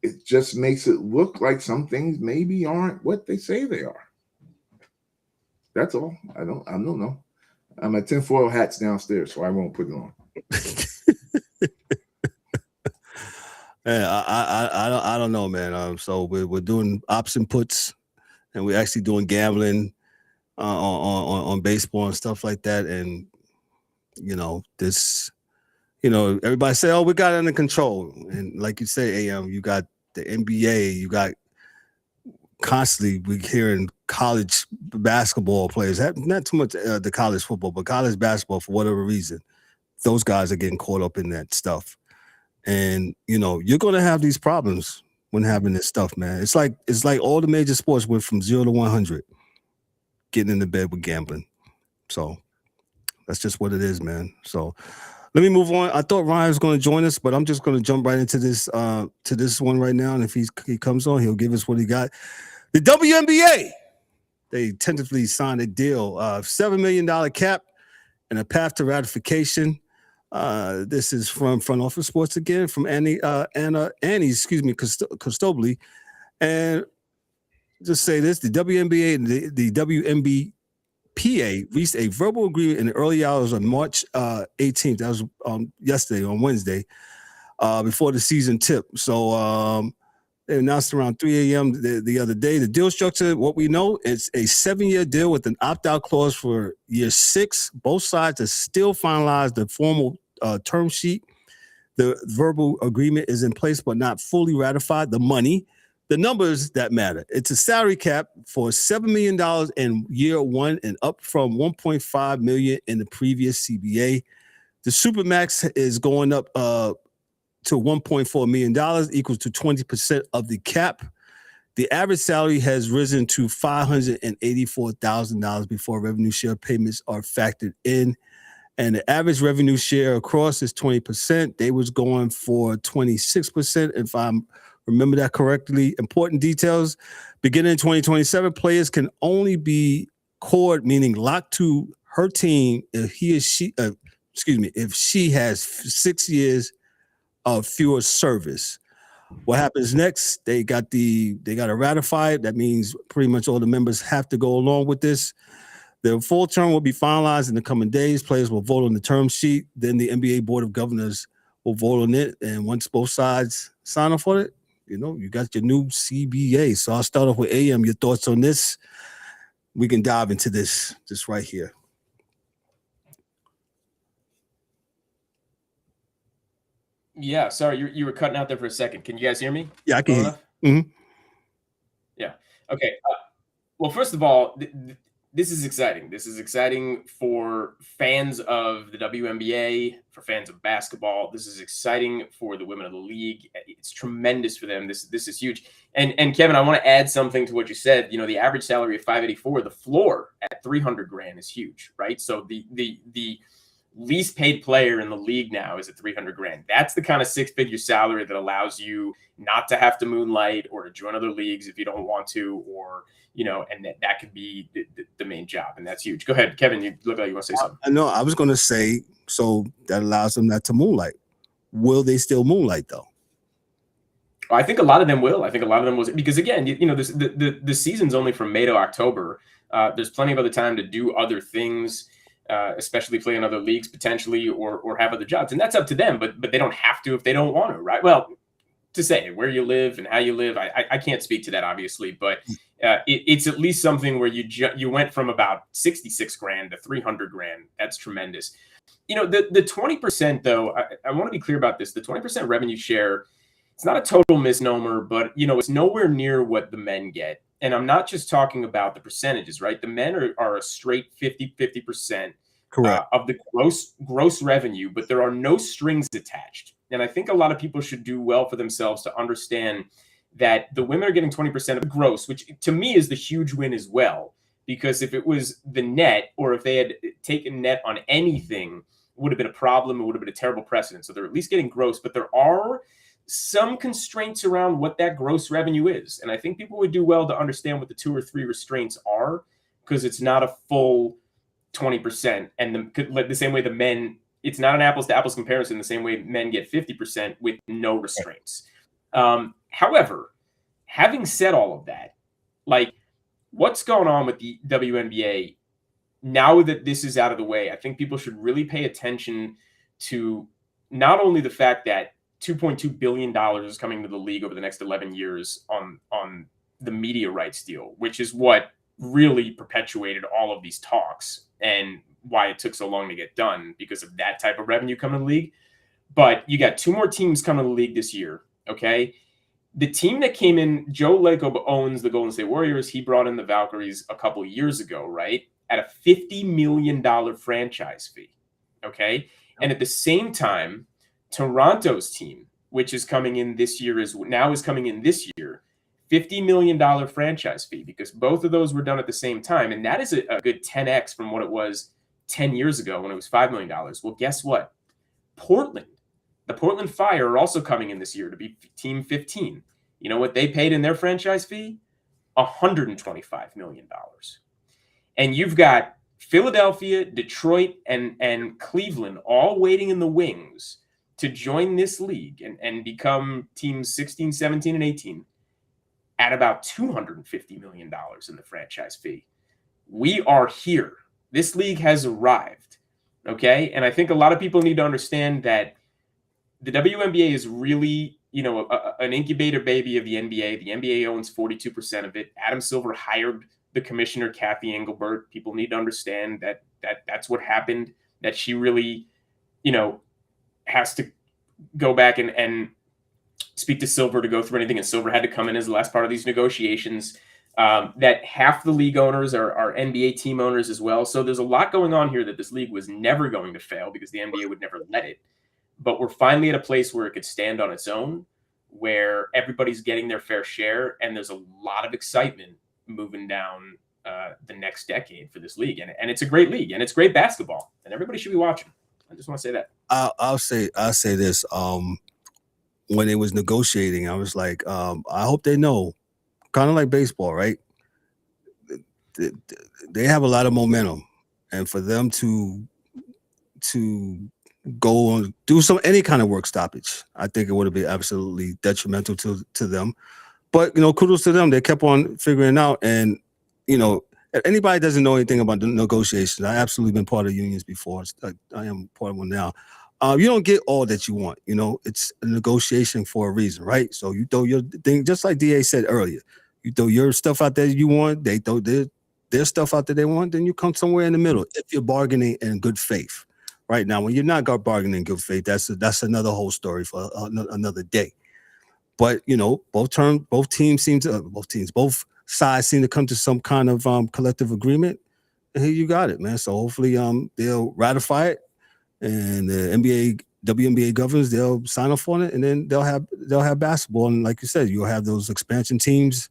it just makes it look like some things maybe aren't what they say they are. That's all. I don't know. My tinfoil hat's downstairs, so I won't put it on.
Yeah, I don't know, man. So we're doing option puts, and we're actually doing gambling on baseball and stuff like that. And you know, this, you know, everybody say, oh, we got it under control. And like you say, AM, you got the NBA, you got constantly we hearing college basketball players, not too much the college football, but college basketball, for whatever reason, those guys are getting caught up in that stuff. And, you know, you're going to have these problems when having this stuff, man. It's like all the major sports went from 0 to 100, getting into bed with gambling. So that's just what it is, man. So let me move on. I thought Ryan was going to join us, but I'm just going to jump right into this one right now. And if he comes on, he'll give us what he got. The WNBA, they tentatively signed a deal, $7 million cap and a path to ratification. This is from Front Office Sports again, from Annie Costobly. And just say this, the WNBA and the WNBPA reached a verbal agreement in the early hours of March 18th. That was yesterday, on Wednesday, before the season tip. So They announced around 3 a.m. the other day. The deal structure, what we know, is a 7-year deal with an opt-out clause for year 6. Both sides have still finalized the formal term sheet. The verbal agreement is in place, but not fully ratified. The money, the numbers that matter. It's a salary cap for $7 million in year 1 and up from $1.5 million in the previous CBA. The Supermax is going up to $1.4 million, equals to 20% of the cap. The average salary has risen to $584,000 before revenue share payments are factored in. And the average revenue share across is 20%. They was going for 26%, if I remember that correctly. Important details. Beginning in 2027, players can only be cored, meaning locked to her team if if she has 6 years of fewer service. What happens next? They got to ratify it. That means pretty much all the members have to go along with this. The full term will be finalized in the coming days. Players will vote on the term sheet. Then the NBA Board of Governors will vote on it. And once both sides sign off on it, you got your new CBA. So I'll start off with AM. Your thoughts on this? We can dive into this just right here.
Yeah, sorry, you were cutting out there for a second. Can you guys hear me?
Yeah, I can hear you. Mm-hmm.
Yeah. Okay. Well, first of all, this is exciting. This is exciting for fans of the WNBA, for fans of basketball. This is exciting for the women of the league. It's tremendous for them. This is huge. And Kevin, I want to add something to what you said. The average salary of $584, the floor at $300,000 is huge, right? So the least paid player in the league now is at $300,000. That's the kind of 6-figure salary that allows you not to have to moonlight or to join other leagues if you don't want to, or and that could be the main job, and that's huge. Go ahead, Kevin. You look like you want to say something.
I know. I was going to say, so that allows them not to moonlight. Will they still moonlight though?
I think a lot of them will. I think a lot of them will, because again, the season's only from May to October. There's plenty of other time to do other things. Especially play in other leagues potentially, or have other jobs, and that's up to them. But they don't have to if they don't want to, right? Well, to say where you live and how you live, I can't speak to that obviously, but it's at least something where you went from about $66,000 to $300,000. That's tremendous. The 20% though, I want to be clear about this. The 20% revenue share, it's not a total misnomer, but it's nowhere near what the men get. And I'm not just talking about the percentages, right? The men are a straight 50% of the gross revenue, but there are no strings attached. And I think a lot of people should do well for themselves to understand that the women are getting 20% of the gross, which to me is the huge win as well. Because if it was the net, or if they had taken net on anything, it would have been a problem. It would have been a terrible precedent. So they're at least getting gross, but there are some constraints around what that gross revenue is. And I think people would do well to understand what the 2 or 3 restraints are, because it's not a full 20%. And the same way the men, it's not an apples to apples comparison, the same way men get 50% with no restraints. However, having said all of that, what's going on with the WNBA now that this is out of the way, I think people should really pay attention to not only the fact that $2.2 billion is coming to the league over the next 11 years on the media rights deal, which is what really perpetuated all of these talks and why it took so long to get done, because of that type of revenue coming to the league. But you got 2 more teams coming to the league this year, okay? The team that came in, Joe Lacob owns the Golden State Warriors. He brought in the Valkyries a couple of years ago, right? At a $50 million franchise fee, okay? And at the same time, Toronto's team, which is coming in this year, is coming in this year, $50 million franchise fee, because both of those were done at the same time. And that is a good 10x from what it was 10 years ago when it was $5 million. Well, guess what? The Portland Fire are also coming in this year to be team 15. You know what they paid in their franchise fee? $125 million. And you've got Philadelphia, Detroit, and Cleveland all waiting in the wings to join this league and become teams 16, 17, and 18 at about $250 million in the franchise fee. We are here. This league has arrived, okay? And I think a lot of people need to understand that the WNBA is really an incubator baby of the NBA. The NBA owns 42% of it. Adam Silver hired the commissioner, Kathy Engelbert. People need to understand that's what happened, that she really, has to go back and speak to Silver to go through anything. And Silver had to come in as the last part of these negotiations. That half the league owners are NBA team owners as well. So there's a lot going on here that this league was never going to fail because the NBA would never let it. But we're finally at a place where it could stand on its own, where everybody's getting their fair share, and there's a lot of excitement moving down the next decade for this league. And it's a great league, and it's great basketball, and everybody should be watching. I just want to say that.
I'll say this. When it was negotiating, I was like, I hope they know, kind of like baseball, right? They have a lot of momentum, and for them to go on do any kind of work stoppage, I think it would have been absolutely detrimental to them. But kudos to them. They kept on figuring it out. And if anybody doesn't know anything about the negotiations, I absolutely been part of unions before. I am part of one now. You don't get all that you want. It's a negotiation for a reason, right? So you throw your thing, just like DA said earlier. You throw your stuff out there you want. They throw their stuff out there they want. Then you come somewhere in the middle if you're bargaining in good faith. Right now, when you're not bargaining in good faith, that's another whole story for another day. But both sides seem to come to some kind of collective agreement. And here you got it, man. So hopefully, they'll ratify it, and the WNBA governors, they'll sign off on it, and then they'll have basketball. And like you said, you'll have those expansion teams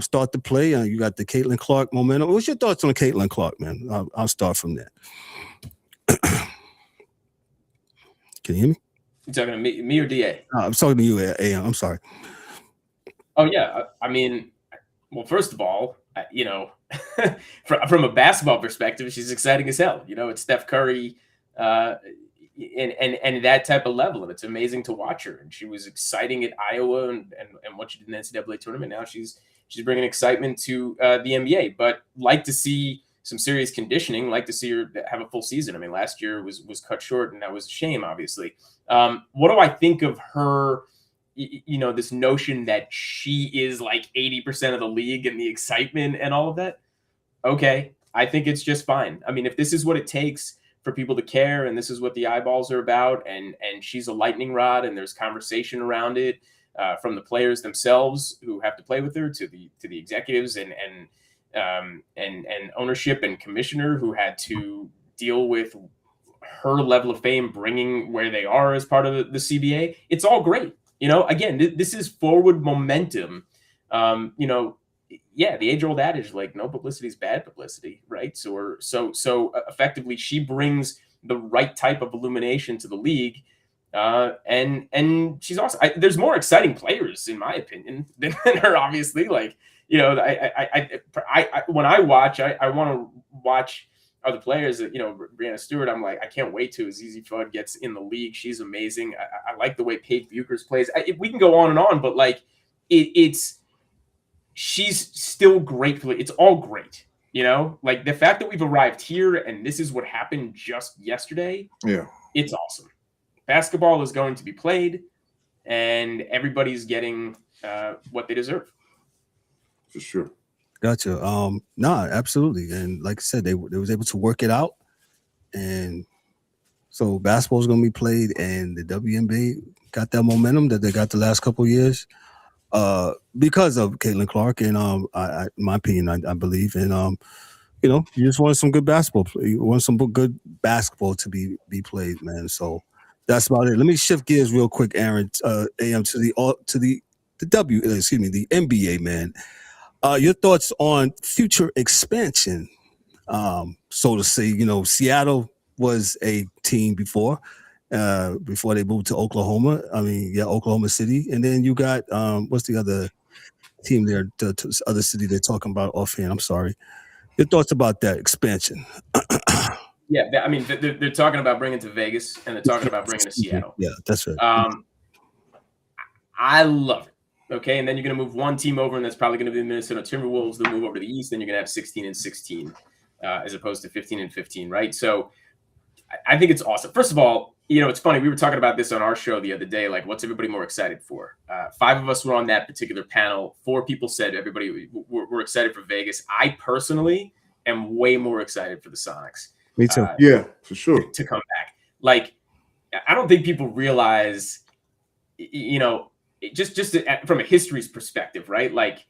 start to play. You got the Caitlin Clark momentum. What's your thoughts on Caitlin Clark, man? I'll start from there. Can you hear me?
You talking to me or DA?
I'm talking to you, AM. I'm sorry.
Oh yeah, I mean, well, first of all, from a basketball perspective, she's exciting as hell. It's Steph Curry, and that type of level, and it's amazing to watch her. And she was exciting at Iowa and what she did in the NCAA tournament. Now she's bringing excitement to the NBA. But like to see some serious conditioning, like to see her have a full season. I mean, last year was cut short, and that was a shame, obviously. What do I think of her, this notion that she is like 80% of the league and the excitement and all of that? Okay, I think it's just fine. I mean, if this is what it takes for people to care, and this is what the eyeballs are about, and she's a lightning rod, and there's conversation around it from the players themselves who have to play with her to the executives and ownership and commissioner who had to deal with her level of fame bringing where they are as part of the CBA. It's all great. Again, this is forward momentum. The age-old adage, like, no publicity is bad publicity, right? So effectively she brings the right type of illumination to the league. And she's awesome. There's more exciting players, in my opinion, than her, obviously. Like, when I watch, I want to watch other players. Brianna Stewart, I'm like, I can't wait till Azizi Fudd gets in the league. She's amazing. I like the way Paige Buchers plays. We can go on and on, but like, she's still great. It's all great. Like the fact that we've arrived here and this is what happened just yesterday. Yeah, it's awesome. Basketball is going to be played, and everybody's getting what they deserve.
For sure.
Gotcha. Absolutely. And like I said, they was able to work it out. And so basketball is going to be played, and the WNBA got that momentum that they got the last couple of years because of Caitlin Clark. And in my opinion, I believe. And, you just want some good basketball. You want some good basketball to be played, man. So that's about it. Let me shift gears real quick, Aaron, AM, to the NBA, man. Your thoughts on future expansion, so to say. Seattle was a team before they moved to Oklahoma. Oklahoma City. And then you got, what's the other team there, the other city they're talking about offhand? I'm sorry. Your thoughts about that expansion?
Yeah, I mean, they're talking about bringing to Vegas, and they're talking about bringing to Seattle.
Yeah, that's right.
I love it. Okay, and then you're going to move one team over, and that's probably going to be the Minnesota Timberwolves. They'll move over to the East, then you're going to have 16 and 16 as opposed to 15 and 15, right? So I think it's awesome. First of all, It's funny. We were talking about this on our show the other day. Like, what's everybody more excited for? 5 of us were on that particular panel. 4 people said everybody we're excited for Vegas. I personally am way more excited for the Sonics.
Me too.
Yeah, for sure.
To come back. Like, I don't think people realize, just from a history's perspective, right? Like,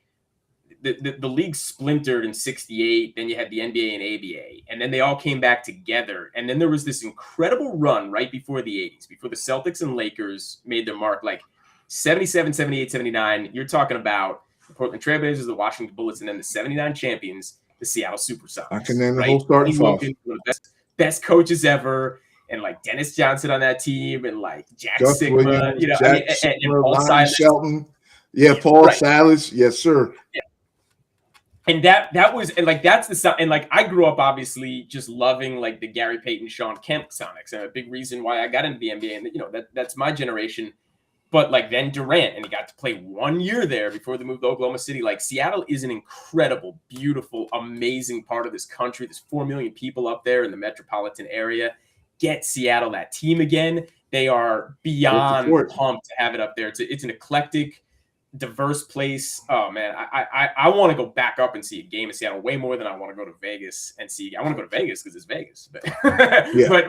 the league splintered in '68. Then you had the NBA and ABA, and then they all came back together. And then there was this incredible run right before the '80s, before the Celtics and Lakers made their mark, like 77, 78, 79. You're talking about the Portland Trailblazers, the Washington Bullets, and then the '79 champions, the Seattle SuperSonics.
I can name the whole starting five.
One of the best coaches ever. And like Dennis Johnson on that team, and like Jack
Gus
Sigma,
Williams,
and Paul Silas.
Shelton. Yeah, Paul Silas. Yes, sir.
Yeah. And that was, and like that's the, and like I grew up obviously just loving like the Gary Payton, Sean Kemp Sonics, and a big reason why I got into the NBA, and that's my generation. But like then Durant, and he got to play 1 year there before they moved to Oklahoma City. Like Seattle is an incredible, beautiful, amazing part of this country. There's 4 million people up there in the metropolitan area. Get Seattle that team again. They are beyond pumped to have it up there. It's an eclectic, diverse place. Oh man, I want to go back up and see a game in Seattle way more than I want to go to Vegas and see. I want to go to Vegas because it's Vegas, but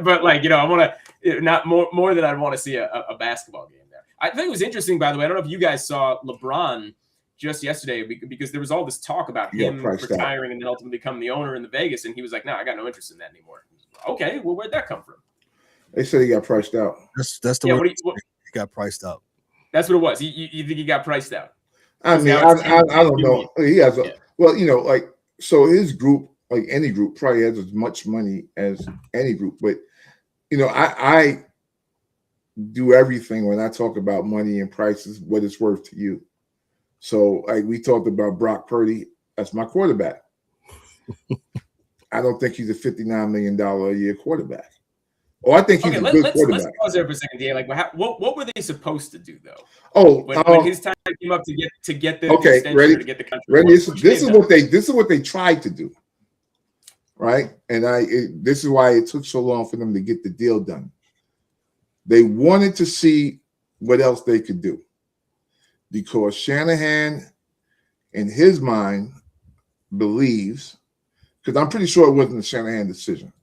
but like I want to not more than I'd want to see a basketball game there. I think it was interesting, by the way. I don't know if you guys saw LeBron just yesterday, because there was all this talk about him retiring and then ultimately becoming the owner in the Vegas, and he was like, "No, I got no interest in that anymore." Okay, well, where'd that come from?
They said he got priced out.
That's the word. He got priced out.
That's what it was. You think he got priced out?
I mean, I don't know. He has like, so his group, like any group, probably has as much money as any group. But I do everything when I talk about money and prices, what it's worth to you. So like we talked about Brock Purdy, that's my quarterback. I don't think he's a $59 million a year quarterback. Oh, I think he's a good quarterback. Let's pause
there for a second, Dan. Like, what were they supposed to do though?
Oh,
when his time came up to get the extension,
ready?
To get the country.
Ready? This is what they tried to do, right? And this is why it took so long for them to get the deal done. They wanted to see what else they could do, because Shanahan, in his mind, believes, because I'm pretty sure it wasn't a Shanahan decision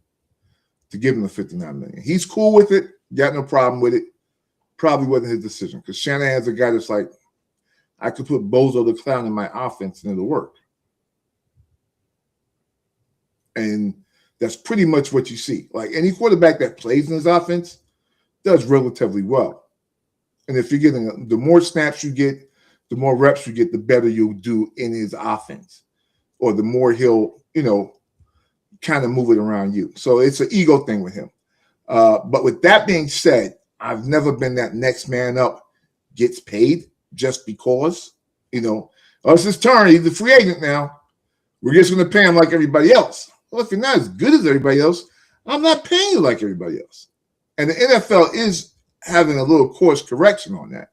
to give him the $59 million. He's cool with it, got no problem with it. Probably wasn't his decision, because Shanahan's a guy that's like, I could put Bozo the Clown in my offense and it'll work. And that's pretty much what you see. Like any quarterback that plays in his offense does relatively well. And if you're getting the more snaps you get, the more reps you get, the better you'll do in his offense, or the more he'll, kind of move it around you. So it's an ego thing with him. But with that being said, I've never been that next man up gets paid just because, it's his turn. He's a free agent now. We're just going to pay him like everybody else. Well, if you're not as good as everybody else, I'm not paying you like everybody else. And the NFL is having a little course correction on that,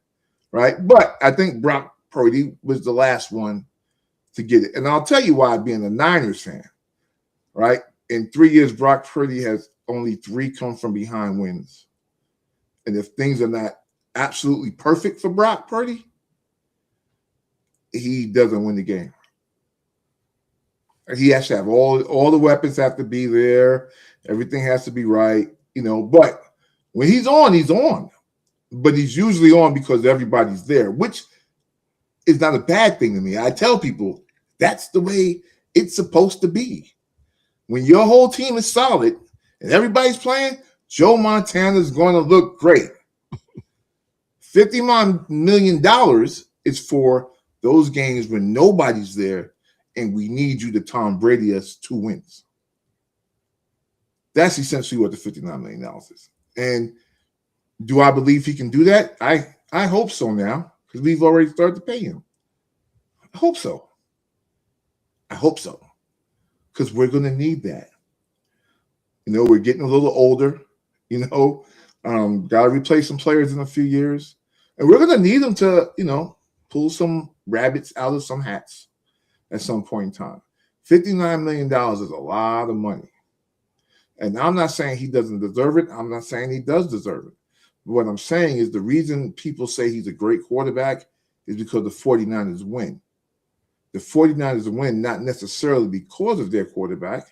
right? But I think Brock Purdy was the last one to get it. And I'll tell you why, being a Niners fan, right? In 3 years, Brock Purdy has only 3 come from behind wins. And if things are not absolutely perfect for Brock Purdy, he doesn't win the game. He has to have all the weapons have to be there. Everything has to be right, But when he's on, he's on. But he's usually on because everybody's there, which is not a bad thing to me. I tell people that's the way it's supposed to be. When your whole team is solid and everybody's playing, Joe Montana's going to look great. $50 million is for those games when nobody's there and we need you to Tom Brady us 2 wins. That's essentially what the $59 million is. And do I believe he can do that? I hope so now, because we've already started to pay him. I hope so. Because we're going to need that. We're getting a little older, got to replace some players in a few years. And we're going to need them to, pull some rabbits out of some hats at some point in time. $59 million is a lot of money. And I'm not saying he doesn't deserve it. I'm not saying he does deserve it. What I'm saying is the reason people say he's a great quarterback is because the 49ers win. The 49ers win not necessarily because of their quarterback.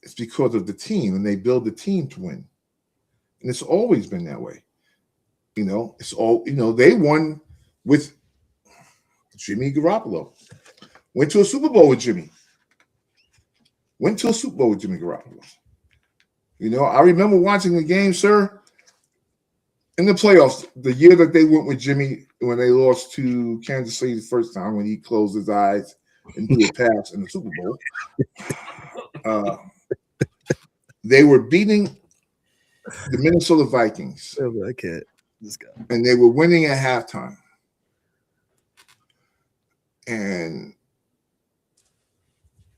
It's because of the team, and they build the team to win. And it's always been that way. It's all, they won with Jimmy Garoppolo. Went to a Super Bowl with Jimmy. Garoppolo. I remember watching the game, sir, in the playoffs, the year that they went with Jimmy when they lost to Kansas City the first time when he closed his eyes and threw a pass in the Super Bowl. They were beating the Minnesota Vikings.
I can't. This guy.
And they were winning at halftime. And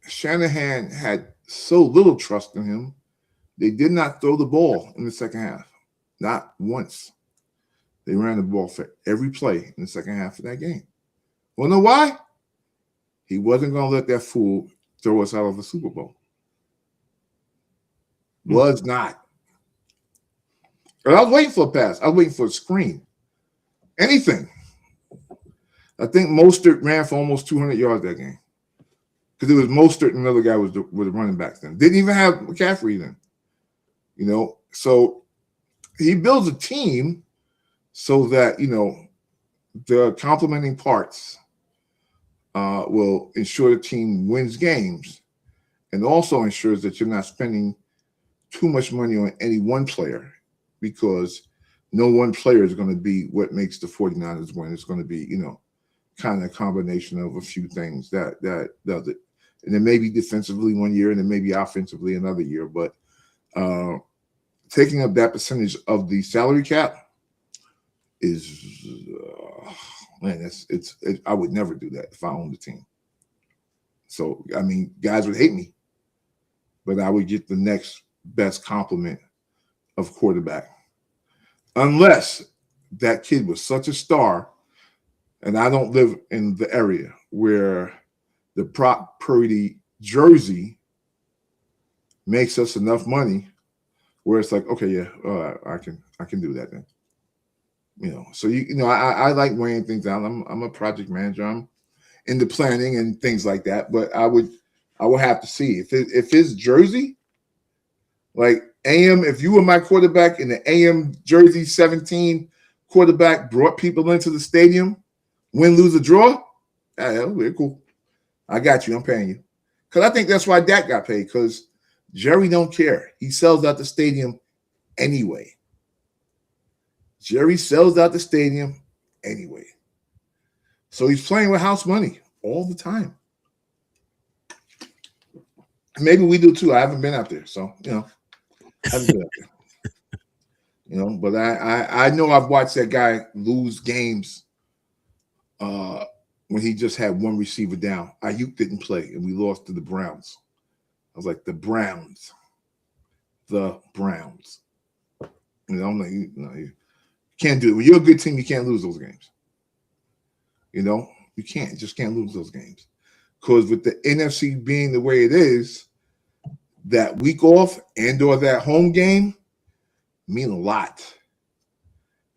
Shanahan had so little trust in him, they did not throw the ball in the second half. Not once. They ran the ball for every play in the second half of that game. Wanna know why? He wasn't going to let that fool throw us out of the Super Bowl. Was not. And I was waiting for a pass. I was waiting for a screen. Anything. I think Mostert ran for almost 200 yards that game. Because it was Mostert and another guy was the running backs then. Didn't even have McCaffrey then. So he builds a team so that, the complementing parts will ensure the team wins games and also ensures that you're not spending too much money on any one player, because no one player is going to be what makes the 49ers win. It's going to be, kind of a combination of a few things that does it. And it may be defensively one year and it may be offensively another year. But taking up that percentage of the salary cap is, I would never do that if I owned the team. So, guys would hate me, but I would get the next best compliment of quarterback. Unless that kid was such a star, and I don't live in the area where the Brock Purdy jersey makes us enough money where it's like, okay, yeah, I can do that then. So I like weighing things out. I'm a project manager. I'm into planning and things like that. But I would have to see if his jersey, like AM, if you were my quarterback and the AM jersey 17 quarterback brought people into the stadium, win, lose, or draw, we're cool. I got you. I'm paying you. Because I think that's why Dak got paid, because Jerry don't care. He sells out the stadium anyway. Jerry sells out the stadium anyway. So he's playing with house money all the time. Maybe we do too. I haven't been out there. So, I haven't been out there. But I know I've watched that guy lose games when he just had one receiver down. Ayuk didn't play, and we lost to the Browns. I was like, the Browns. I'm like, you can't do it. When you're a good team, you can't lose those games. You can't lose those games. Because with the NFC being the way it is, that week off and or that home game mean a lot.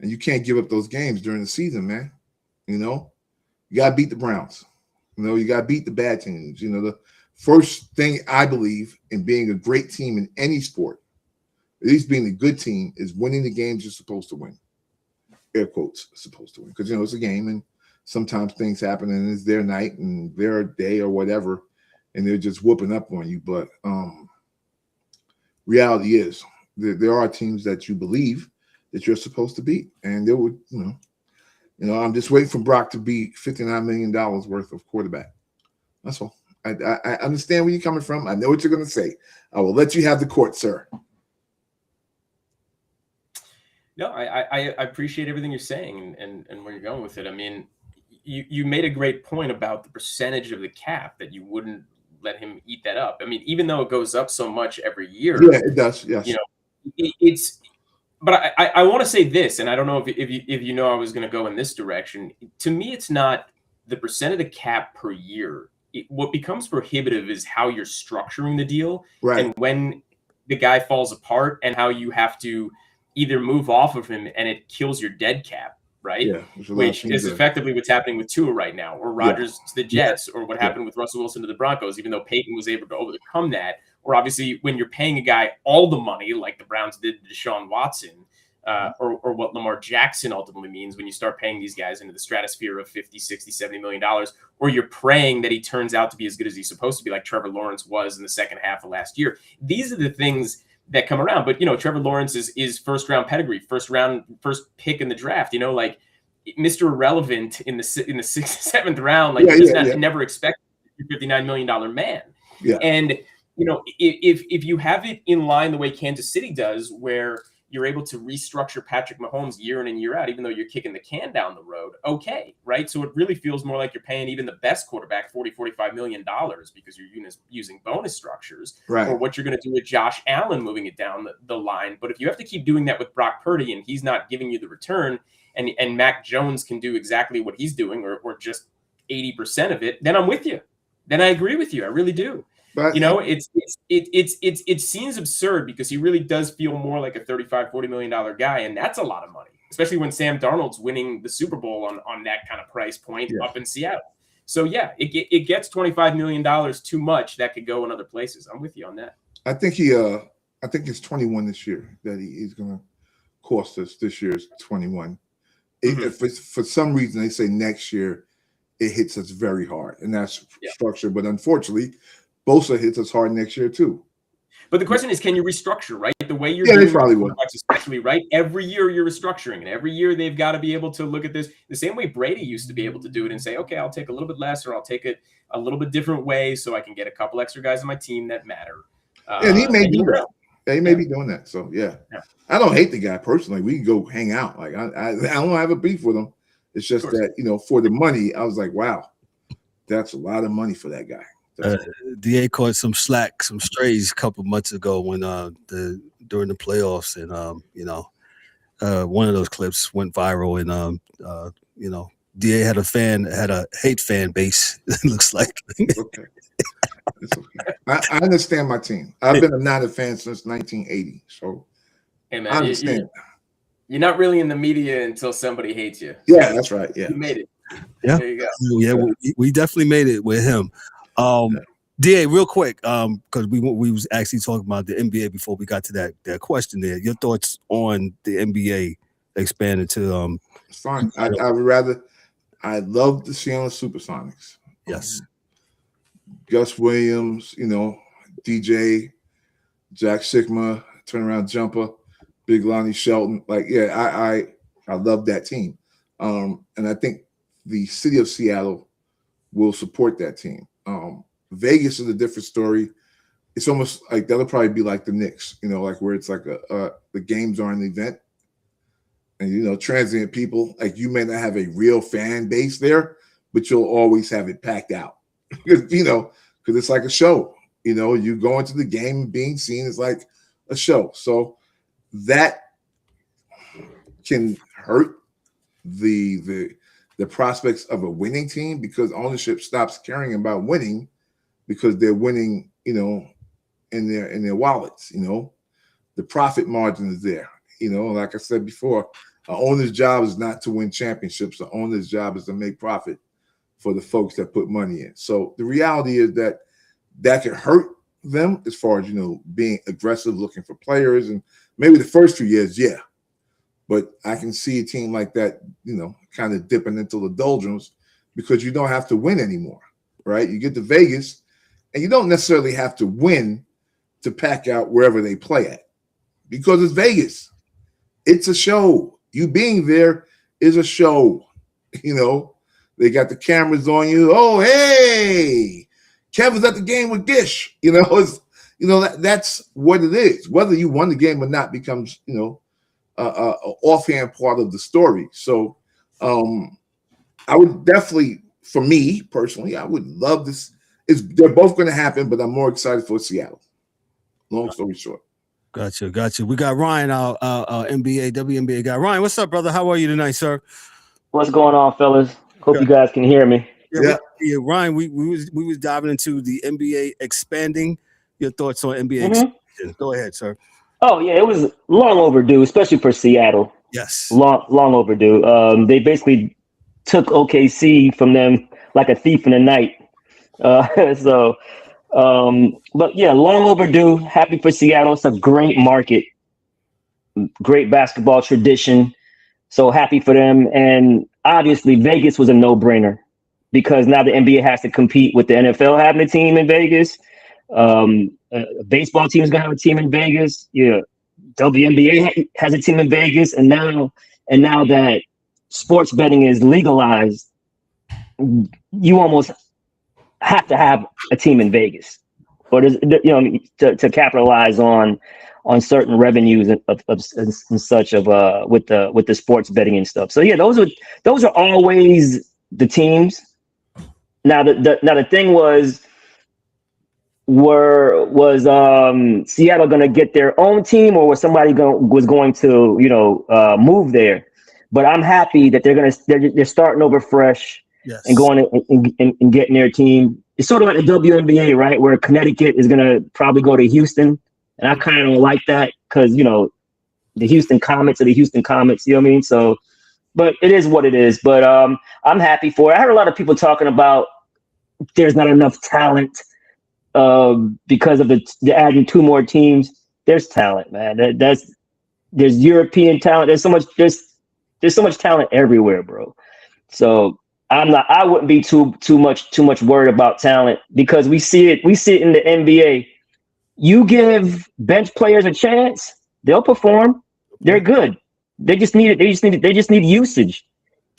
And you can't give up those games during the season, man. You got to beat the Browns. You got to beat the bad teams. The first thing I believe in being a great team in any sport, at least being a good team, is winning the games you're supposed to win. Air quotes, supposed to win. Because, it's a game and sometimes things happen and it's their night and their day or whatever, and they're just whooping up on you. But reality is there are teams that you believe that you're supposed to beat. And there would, I'm just waiting for Brock to be $59 million worth of quarterback. That's all. I understand where you're coming from. I know what you're going to say. I will let you have the court, sir.
No, I appreciate everything you're saying and where you're going with it. You made a great point about the percentage of the cap that you wouldn't let him eat that up. Even though it goes up so much every year.
Yeah, it does. Yes.
It's. But I want to say this, and I don't know if I was going to go in this direction. To me, it's not the percent of the cap per year what becomes prohibitive is how you're structuring the deal,
Right.
and when the guy falls apart, and how you have to either move off of him and it kills your dead cap, right?
Yeah,
Which is effectively what's happening with Tua right now, or Rodgers to the Jets, or what happened with Russell Wilson to the Broncos, even though Peyton was able to overcome that. Or obviously when you're paying a guy all the money, like the Browns did to Deshaun Watson, or what Lamar Jackson ultimately means when you start paying these guys into the stratosphere of 50, 60, $70 million, or you're praying that he turns out to be as good as he's supposed to be, like Trevor Lawrence was in the second half of last year. These are the things that come around. But, Trevor Lawrence is first round pedigree, first pick in the draft, like Mr. Irrelevant in the sixth, seventh round, like never expected a $59 million man.
Yeah.
And, if you have it in line the way Kansas City does, where you're able to restructure Patrick Mahomes year in and year out, even though you're kicking the can down the road. Okay. Right. So it really feels more like you're paying even the best quarterback $40-45 million because you're using bonus structures,
right,
or what you're going to do with Josh Allen moving it down the line. But if you have to keep doing that with Brock Purdy and he's not giving you the return, and Mac Jones can do exactly what he's doing, or just 80% of it, then I'm with you. Then I agree with you. I really do. But it seems absurd because he really does feel more like a $35-40 million guy, and that's a lot of money, especially when Sam Darnold's winning the Super Bowl on that kind of price point up in Seattle. So it gets $25 million too much that could go in other places. I'm with you on that.
I think it's 21 this year that he's going to cost us. This year's 21. If for some reason they say next year, it hits us very hard, and that's structure. But unfortunately, Bosa hits us hard next year too.
But the question is, can you restructure, right? The way you're
doing quarterbacks,
especially, right? Every year you're restructuring, and every year they've got to be able to look at this the same way Brady used to be able to do it and say, okay, I'll take a little bit less, or I'll take it a little bit different way so I can get a couple extra guys on my team that matter.
And he may do that. Yeah, he may be doing that. So I don't hate the guy personally. We can go hang out. Like I don't have a beef with him. It's just that, for the money, I was like, wow, that's a lot of money for that guy.
DA caught some slack, some strays a couple months ago when during the playoffs, and one of those clips went viral, and DA had a hate fan base. It looks like.
Okay. It's okay. I understand my team. I've been a Niner fan since 1980, so
hey man,
I understand.
You're not really in the media until somebody hates you.
Yeah, that's right. Yeah,
you made it.
Yeah,
there you go.
Yeah, we definitely made it with him. DA, real quick, because we was actually talking about the NBA before we got to that question there. Your thoughts on the NBA expanding to
it's fine. I love the Seattle Supersonics.
Yes.
Gus Williams, DJ, Jack Sigma, turnaround jumper, Big Lonnie Shelton. I love that team. And I think the city of Seattle will support that team. Vegas is a different story. It's almost like that'll probably be like the Knicks, like where it's like the games are an event, and transient people, like you may not have a real fan base there, but you'll always have it packed out because it's like a show. You go into the game and being seen is like a show. So that can hurt the prospects of a winning team because ownership stops caring about winning because they're winning, in their wallets. The profit margin is there. Like I said before, an owner's job is not to win championships. The owner's job is to make profit for the folks that put money in. So the reality is that can hurt them as far as, being aggressive, looking for players. And maybe the first few years, but I can see a team like that, kind of dipping into the doldrums because you don't have to win anymore, right? You get to Vegas and you don't necessarily have to win to pack out wherever they play at because it's Vegas. It's a show. You being there is a show. They got the cameras on you. Oh, hey, Kevin's at the game with Gish. That's what it is. Whether you won the game or not becomes, offhand part of the story. So I would definitely, for me personally, I would love this. They're both going to happen, but I'm more excited for Seattle. Long story short.
Gotcha. We got Ryan, our NBA, WNBA guy. Ryan, what's up, brother? How are you tonight, sir?
What's going on, fellas? Hope you guys can hear me.
Yeah.
Yeah, Ryan, we was diving into the NBA expanding. Your thoughts on NBA expansion? Go ahead, sir.
Oh yeah, it was long overdue, especially for Seattle.
Yes,
long overdue. They basically took OKC from them like a thief in the night. But yeah, long overdue. Happy for Seattle. It's a great market, great basketball tradition. So happy for them. And obviously, Vegas was a no-brainer because now the NBA has to compete with the NFL having a team in Vegas. A baseball team is gonna have a team in Vegas. Yeah, WNBA has a team in Vegas, and now that sports betting is legalized, you almost have to have a team in Vegas, or to capitalize on certain revenues and such with the sports betting and stuff. So yeah, those are always the teams. Now the thing was Seattle going to get their own team, or was somebody was going to move there? But I'm happy that they're starting over fresh. Yes. And going and getting their team. It's sort of like the WNBA, right? Where Connecticut is going to probably go to Houston. And I kind of don't like that because, the Houston Comets are the Houston Comets. You know what I mean? So, but it is what it is. But I'm happy for it. I heard a lot of people talking about there's not enough talent because of the adding 2 more teams. There's talent, man. There's European talent. There's so much talent everywhere, bro. So I wouldn't be too much worried about talent because we see it in the NBA. You give bench players a chance, they'll perform. They're good. They just need usage.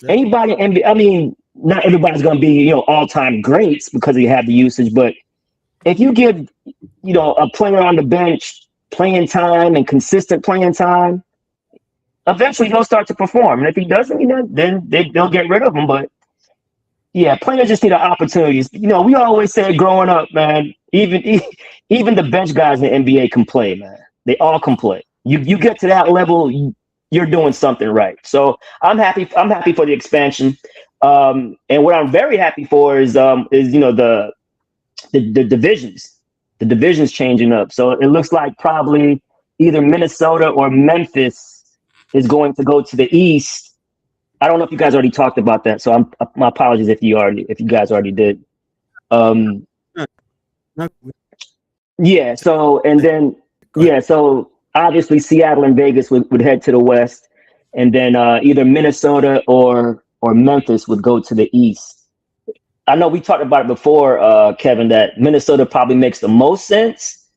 Yeah. Anybody in NBA, I mean, not everybody's gonna be all-time greats because they have the usage, but if you give a player on the bench playing time and consistent playing time, eventually he'll start to perform. And if he doesn't, then they'll get rid of him. But yeah, players just need an opportunity. We always say growing up, man, even the bench guys in the NBA can play, man. They all can play. You get to that level, you're doing something right. So I'm happy for the expansion. And what I'm very happy for is the divisions. The divisions changing up. So it looks like probably either Minnesota or Memphis is going to go to the East. I don't know if you guys already talked about that, so my apologies if you guys already did. Yeah. So so obviously Seattle and Vegas would head to the West, and then either Minnesota or Memphis would go to the East. I know we talked about it before, Kevin, that Minnesota probably makes the most sense,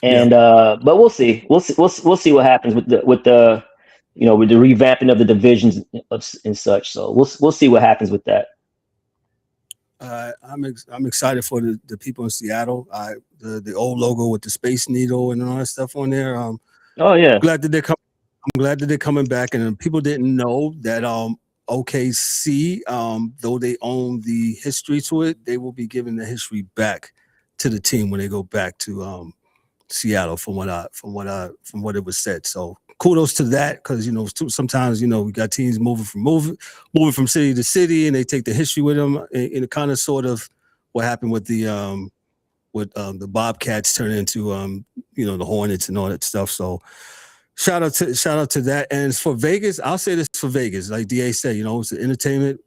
and but we'll see. We'll see what happens with the revamping of the divisions and such. So we'll see what happens with that.
I'm excited for the people in Seattle. The old logo with the Space Needle and all that stuff on there. Oh yeah. I'm glad that they're coming back, and people didn't know that OKC, though they own the history to it, they will be giving the history back to the team when they go back to Seattle, from what it was said. So kudos to that, because sometimes we got teams moving from city to city, and they take the history with them, and it kind of sort of what happened with the Bobcats turning into the Hornets and all that stuff. So shout out to that. And for Vegas, I'll say this for Vegas, like DA said, it's an entertainment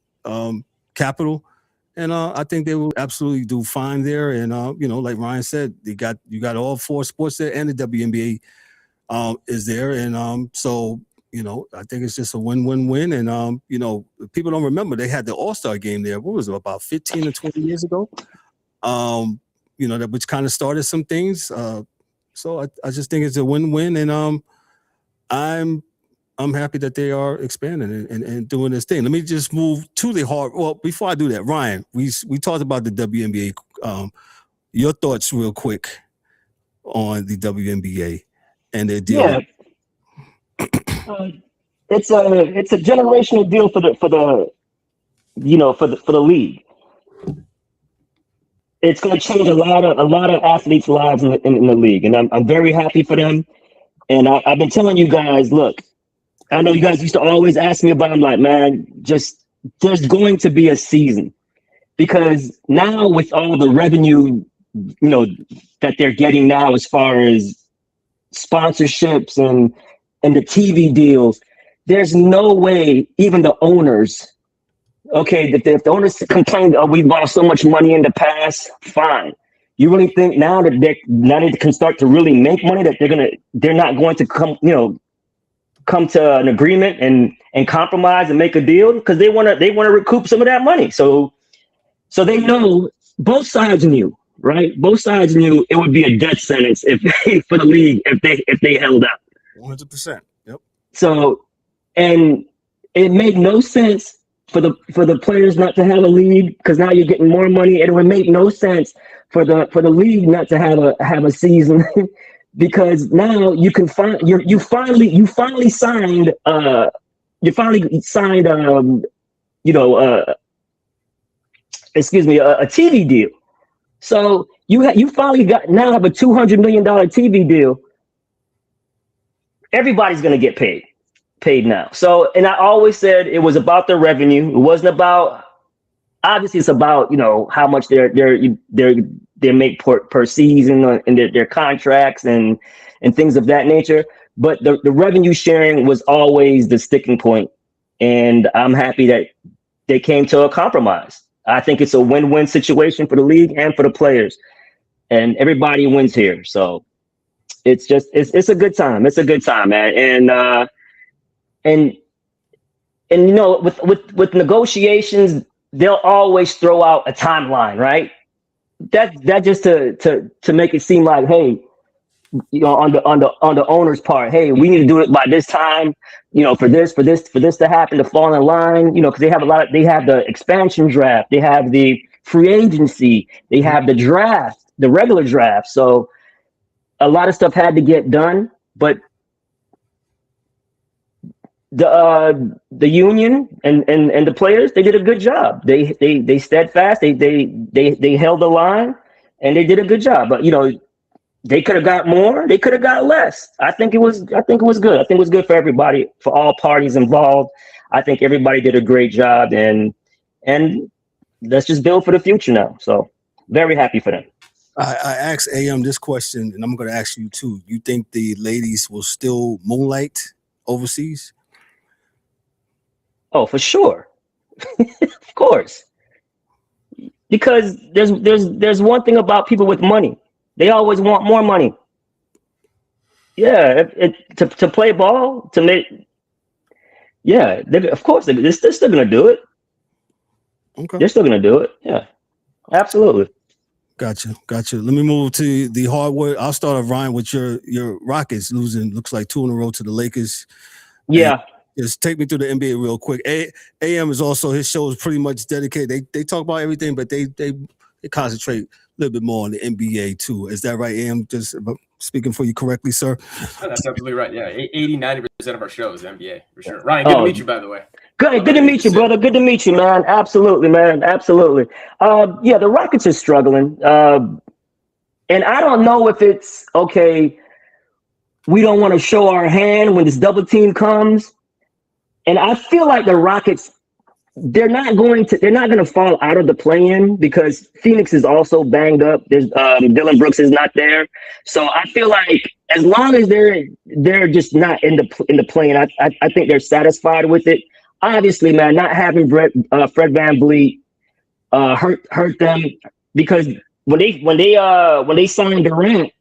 capital, and I think they will absolutely do fine there. And like Ryan said, you got all 4 sports there, and the WNBA is there, and so I think it's just a win-win-win. And people don't remember they had the All-Star game there. What was it, about 15 or 20 years ago? That which kind of started some things. So I just think it's a win-win, and I'm happy that they are expanding and doing this thing. Let me just move to the hard. Well, before I do that, Ryan, we talked about the WNBA. Your thoughts, real quick, on the WNBA and their deal.
Yeah. It's a generational deal for the league. It's going to change a lot of athletes' lives in the league, and I'm very happy for them. And I've been telling you guys, look, I know you guys used to always ask me about it. I'm like, man, there's going to be a season. because now with all the revenue, that they're getting now as far as sponsorships and the TV deals, there's no way even the owners, if the owners complain, oh, we've lost so much money in the past, fine. You really think now that they can start to really make money that they're not going to come to an agreement and compromise and make a deal, because they want to recoup some of that money. So they know, both sides knew, right? Both sides knew it would be a death sentence for the league if they held out.
100%. Yep.
So, and it made no sense for the players not to have a league, because now you're getting more money, and it would make no sense for the league not to have a season because now you can you finally signed a TV deal. So you finally now have a $200 million TV deal. Everybody's going to get paid now. So, and I always said it was about the revenue. It wasn't about, obviously it's about, how much they make per season and their contracts and things of that nature. But the revenue sharing was always the sticking point. And I'm happy that they came to a compromise. I think it's a win-win situation for the league and for the players, and everybody wins here. So it's a good time. It's a good time, man. And with negotiations, they'll always throw out a timeline, right? That just to make it seem like, hey, on the owner's part, hey, we need to do it by this time, for this to happen, to fall in line, because they have the expansion draft, they have the free agency, they have the draft, the regular draft. So a lot of stuff had to get done, but the union and the players, they did a good job. They steadfast, they held the line, and they did a good job. But they could have got more, they could have got less. I think it was good. I think it was good for everybody, for all parties involved. I think everybody did a great job, and let's just build for the future now. So very happy for them.
I asked AM this question, and I'm going to ask you too. You think the ladies will still moonlight overseas?
Oh, for sure. Of course. Because there's one thing about people with money. They always want more money. Yeah, to play ball, to make. Yeah, of course they're still gonna do it.
Okay,
they're still gonna do it. Yeah, absolutely.
Gotcha. Let me move to the hardwood. I'll start off, Ryan, with your Rockets losing, looks like 2 in a row to the Lakers.
Yeah.
And just take me through the NBA real quick. AM is also, his show is pretty much dedicated. They talk about everything, but they concentrate a little bit more on the NBA too. Is that right, AM? Just speaking for you correctly, sir?
That's absolutely right. Yeah, 80-90% of our show is NBA for sure. Ryan, good to meet you, by the way.
Good to meet you, brother. Good to meet you, man. Absolutely, man. Absolutely. Yeah, the Rockets are struggling. And I don't know if it's okay, we don't want to show our hand when this double team comes. And I feel like the Rockets, they're not going to fall out of the play-in because Phoenix is also banged up. There's Dillon Brooks is not there. So I feel like as long as they're just not in the play-in, I think they're satisfied with it. Obviously, man, not having Fred VanVleet hurt them, because when they signed Durant,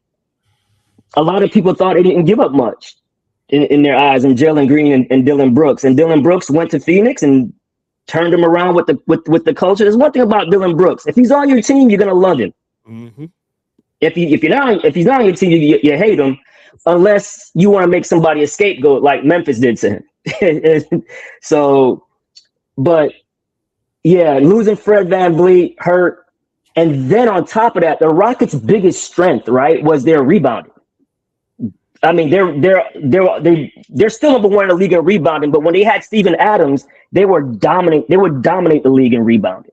a lot of people thought they didn't give up much in their eyes, and Jalen Green and Dillon Brooks. And Dillon Brooks went to Phoenix and turned him around with the culture. There's one thing about Dillon Brooks: if he's on your team, you're gonna love him. Mm-hmm. If he's not on your team, you hate him, unless you want to make somebody a scapegoat like Memphis did to him. So, but yeah, losing Fred VanVleet hurt, and then on top of that, the Rockets' biggest strength, right, was their rebounding. I mean, they're still number one in the league in rebounding, but when they had Steven Adams, they would dominate the league in rebounding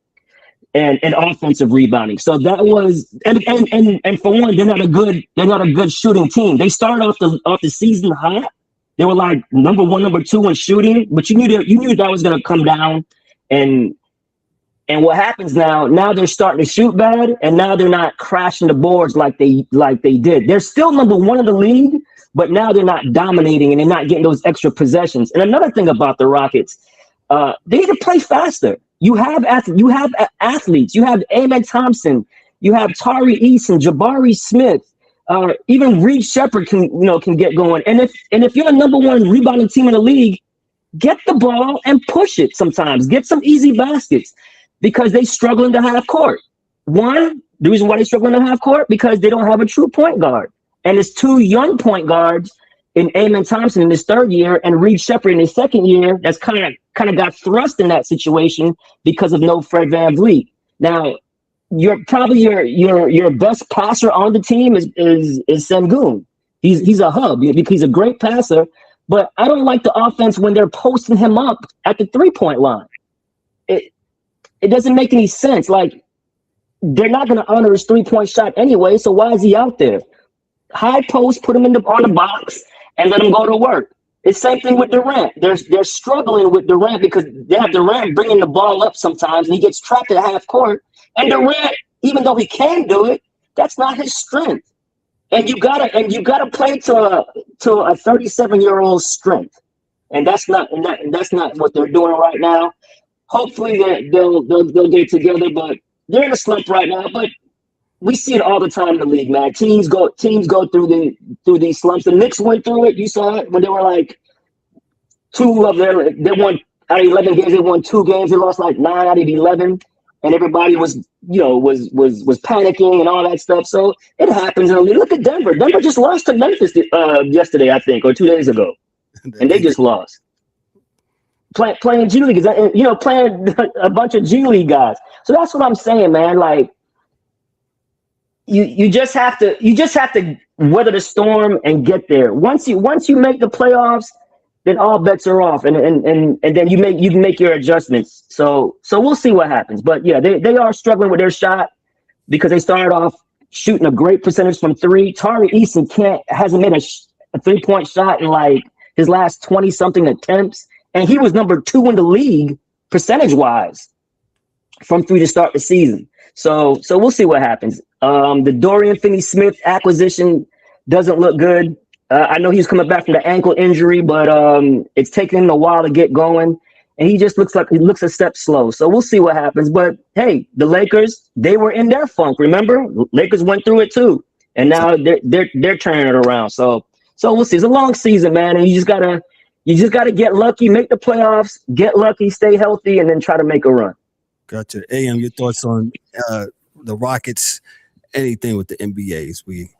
and offensive rebounding. So that was and for one, they're not a good shooting team. They started off the season hot. They were like number 1, number 2 in shooting, but you knew that was going to come down, and And what happens now? Now they're starting to shoot bad, and now they're not crashing the boards like they did. They're still number one in the league, but now they're not dominating and they're not getting those extra possessions. And another thing about the Rockets, they need to play faster. You have athletes. You have Amen Thompson. You have Tari Eason, Jabari Smith. Even Reed Shepherd can get going. And if you're a number one rebounding team in the league, get the ball and push it sometimes. Get some easy baskets because they struggle in the half court. The reason why they struggle in the half court, because they don't have a true point guard. And it's two young point guards in Amen Thompson in his third year and Reed Shepherd in his second year that's kind of got thrust in that situation because of no Fred VanVleet. Now, your best passer on the team is Sengun. He's a hub because he's a great passer, but I don't like the offense when they're posting him up at the 3-point line. It doesn't make any sense. Like, they're not going to honor his 3-point shot anyway, so why is he out there? High post, put him on the box, and let him go to work. It's same thing with Durant. They're struggling with Durant because they have Durant bringing the ball up sometimes, and he gets trapped at half court. And Durant, even though he can do it, that's not his strength. And you gotta play to a 37-year-old's strength, and that's not what they're doing right now. Hopefully they'll get it together, but they're in a slump right now. But we see it all the time in the league, man. Teams go through these slumps. The Knicks went through it. You saw it when they were like they won out of 11 games. They won 2 games. They lost like 9 out of 11, and everybody was panicking and all that stuff. So it happens in the league. Look at Denver. Denver just lost to Memphis yesterday, I think, or 2 days ago, and they just lost. Playing G League, playing a bunch of G League guys. So that's what I'm saying, man. Like, you just have to weather the storm and get there. Once you make the playoffs, then all bets are off, and then you can make your adjustments. So we'll see what happens. But yeah, they are struggling with their shot because they started off shooting a great percentage from 3. Tari Eason hasn't made a 3-point shot in like his last 20-something attempts. And he was number 2 in the league percentage-wise from 3 to start the season. So we'll see what happens. The Dorian Finney-Smith acquisition doesn't look good. I know he's coming back from the ankle injury, but it's taking him a while to get going. And he just looks a step slow. So we'll see what happens. But hey, the Lakers, they were in their funk. Remember, Lakers went through it too, and now they're turning it around. So we'll see. It's a long season, man, and you just gotta get lucky, make the playoffs, get lucky, stay healthy, and then try to make a run.
Gotcha. AM, your thoughts on the Rockets? Anything with the NBA as we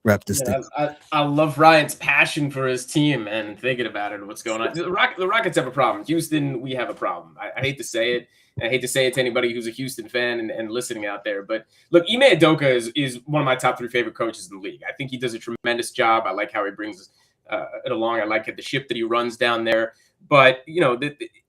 wrap this thing?
I love Ryan's passion for his team and thinking about it. What's going on? The Rockets have a problem. Houston, we have a problem. I hate to say it. I hate to say it to anybody who's a Houston fan and listening out there. But look, Ime Udoka is one of my top 3 favorite coaches in the league. I think he does a tremendous job. I like how he brings it along. I like the ship that he runs down there. But,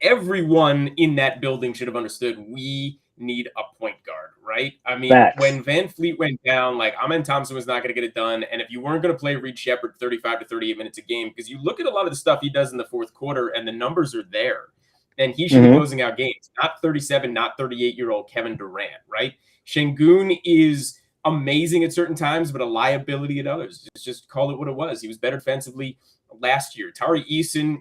everyone in that building should have understood we need a point guard, right? I mean, when Van Fleet went down, like, Amen Thompson was not going to get it done. And if you weren't going to play Reed Shepherd 35 to 38 minutes a game, because you look at a lot of the stuff he does in the fourth quarter and the numbers are there, and he should be closing out games. Not 37, not 38-year-old Kevin Durant, right? Sengun is amazing at certain times, but a liability at others. Just call it what it was. He was better defensively last year. Tari Eason,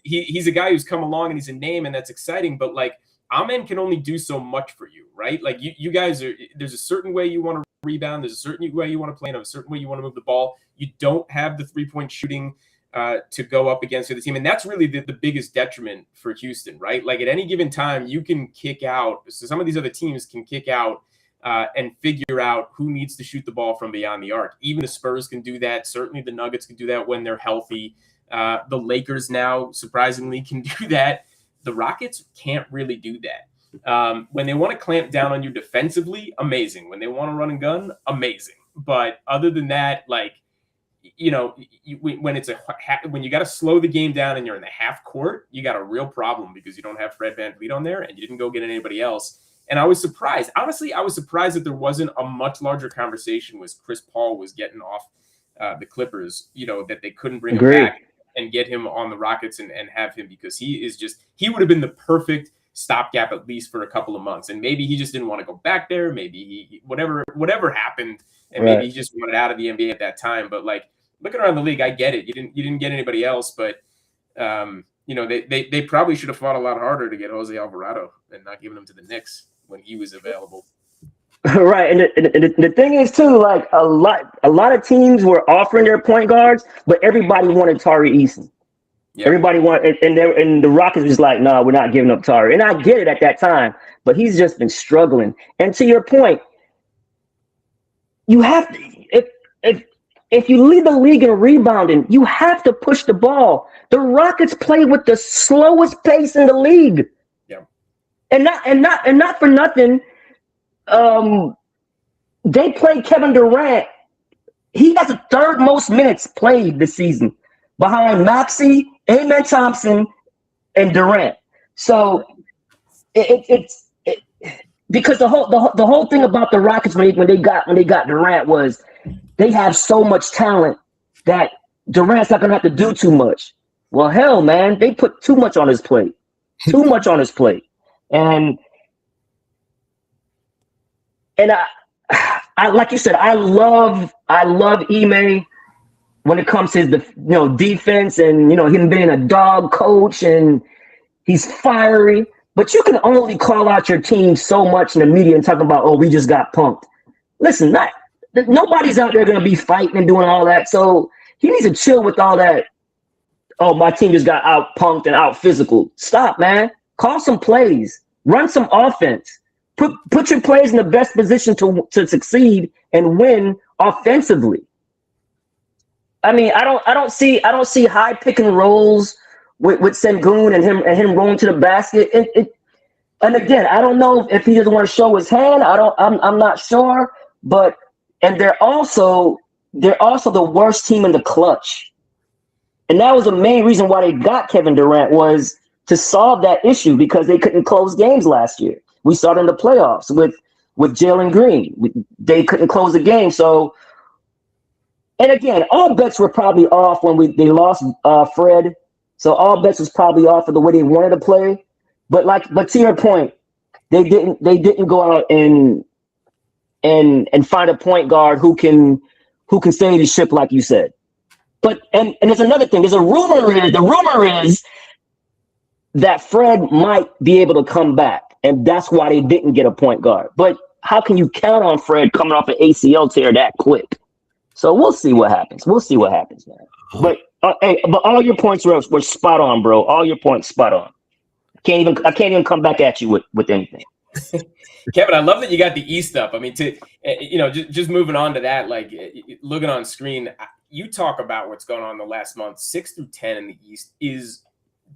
he's a guy who's come along and he's a name, and that's exciting. But like, Amen can only do so much for you, right? Like you guys there's a certain way you want to rebound. There's a certain way you want to play, and a certain way you want to move the ball. You don't have the 3-point shooting to go up against the other team. And that's really the biggest detriment for Houston, right? Like at any given time, you can kick out. So some of these other teams can kick out and figure out who needs to shoot the ball from beyond the arc. Even the Spurs can do that. Certainly the Nuggets can do that when they're healthy. The Lakers now, surprisingly, can do that. The Rockets can't really do that. When they want to clamp down on you defensively, amazing. When they want to run and gun, amazing. But other than that, like, when you got to slow the game down and you're in the half court, you got a real problem because you don't have Fred VanVleet on there and you didn't go get anybody else. And I was surprised. Honestly, I was surprised that there wasn't a much larger conversation with Chris Paul was getting off the Clippers, that they couldn't bring him back and get him on the Rockets and have him, because he would have been the perfect stopgap at least for a couple of months. And maybe he just didn't want to go back there. Maybe whatever happened, and maybe he just wanted out of the NBA at that time. But like looking around the league, I get it. You didn't get anybody else, but they probably should have fought a lot harder to get Jose Alvarado and not giving him to the Knicks when he was available.
Right, and the thing is too, like a lot of teams were offering their point guards, but everybody wanted Tari Eason. Yeah. Everybody wanted, and the Rockets was like, "No, we're not giving up Tari." And I get it at that time, but he's just been struggling. And to your point, you have to if you lead the league in rebounding, you have to push the ball. The Rockets play with the slowest pace in the league.
Yeah,
and not for nothing. They played Kevin Durant. He has the third most minutes played this season, behind Maxey, Amen Thompson, and Durant. So it's because the whole thing about the Rockets when they got Durant was they have so much talent that Durant's not gonna have to do too much. Well, hell, man, they put too much on his plate. Too much on his plate. And I like you said, I love Ime when it comes to his defense and him being a dog coach, and he's fiery. But you can only call out your team so much in the media and talk about, oh, we just got punked. Listen, nobody's out there going to be fighting and doing all that. So he needs to chill with all that. Oh, my team just got out punked and out physical. Stop, man. Call some plays. Run some offense. Put your players in the best position to succeed and win offensively. I mean, I don't see high pick and rolls with Sengun and him rolling to the basket. And again, I don't know if he doesn't want to show his hand. I'm not sure. But they're also the worst team in the clutch. And that was the main reason why they got Kevin Durant, was to solve that issue, because they couldn't close games last year. We saw it in the playoffs with Jalen Green. They couldn't close the game. So, and again, all bets were probably off when they lost Fred. So all bets was probably off of the way they wanted to play. But to your point, they didn't go out and find a point guard who can steady the ship, like you said. But and there's another thing. The rumor is that Fred might be able to come back, and that's why they didn't get a point guard. But how can you count on Fred coming off an ACL tear that quick? So we'll see what happens. Man. But but all your points were spot on, bro. All your points spot on. I can't even come back at you with anything.
Kevin, I love that you got the East up. I mean, just moving on to that, like looking on screen, you talk about what's going on the last month. 6 through 10 in the East is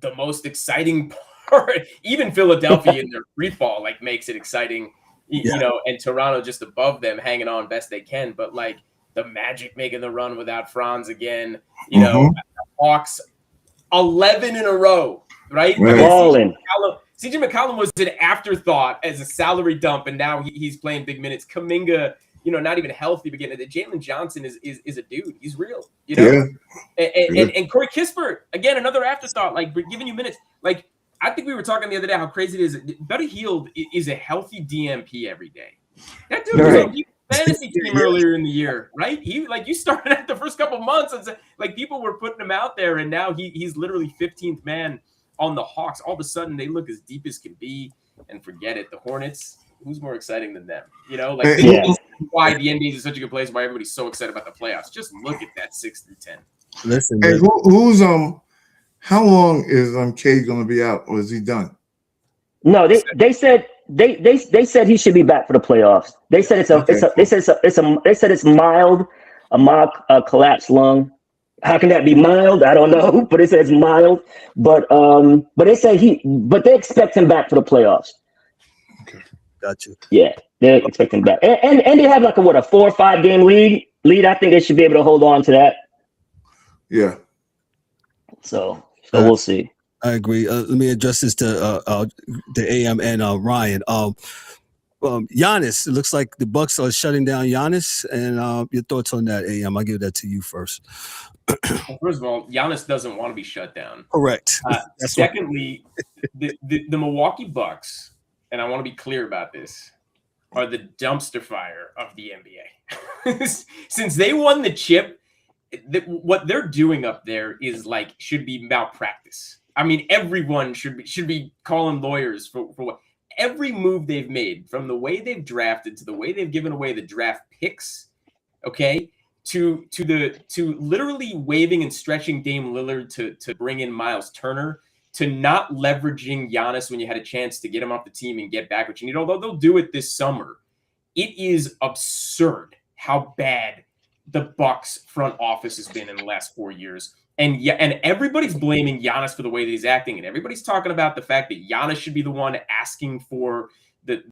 the most exciting part. Even Philadelphia in their free fall makes it exciting, and Toronto just above them, hanging on best they can. But like the Magic making the run without Franz again, Hawks 11 in a row, right?
Balling.
CJ McCollum was an afterthought as a salary dump, and now he's playing big minutes. Kuminga, not even healthy beginning. Jalen Johnson is a dude. He's real,
Yeah.
And Corey Kispert, again, another afterthought, giving you minutes. I think we were talking the other day how crazy it is. Buddy Hield is a healthy DMP every day. That dude was on the fantasy team earlier in the year, right? He you started at the first couple months and people were putting him out there, and now he's literally 15th man on the Hawks. All of a sudden they look as deep as can be, and forget it. The Hornets, who's more exciting than them? Why the NBA is such a good place, why everybody's so excited about the playoffs. Just look at that 6 through 10.
Listen,
hey, who's how long is Cade going to be out, or is he done?
No, they said he should be back for the playoffs. They said it's mild, a mock collapsed lung. How can that be mild? I don't know, but it says mild. But they say they expect him back for the playoffs.
Okay,
got you.
Yeah, they expect him back, and they have a 4 or 5 game lead. I think they should be able to hold on to that.
Yeah.
So we'll see.
I agree. Let me address this to AM and Ryan. Giannis. It looks like the Bucks are shutting down Giannis, and your thoughts on that, AM? I'll give that to you first.
Well, first of all, Giannis doesn't want to be shut down.
Correct.
Secondly, the Milwaukee Bucks, and I want to be clear about this, are the dumpster fire of the NBA. Since they won the chip, what they're doing up there is should be malpractice. I mean, everyone should be calling lawyers for what every move they've made, from the way they've drafted to the way they've given away the draft picks, okay, to literally waiving and stretching Dame Lillard to bring in Miles Turner, to not leveraging Giannis when you had a chance to get him off the team and get back what you need. Although they'll do it this summer, it is absurd how bad the Bucks front office has been in the last 4 years. And everybody's blaming Giannis for the way that he's acting, and everybody's talking about the fact that Giannis should be the one asking for the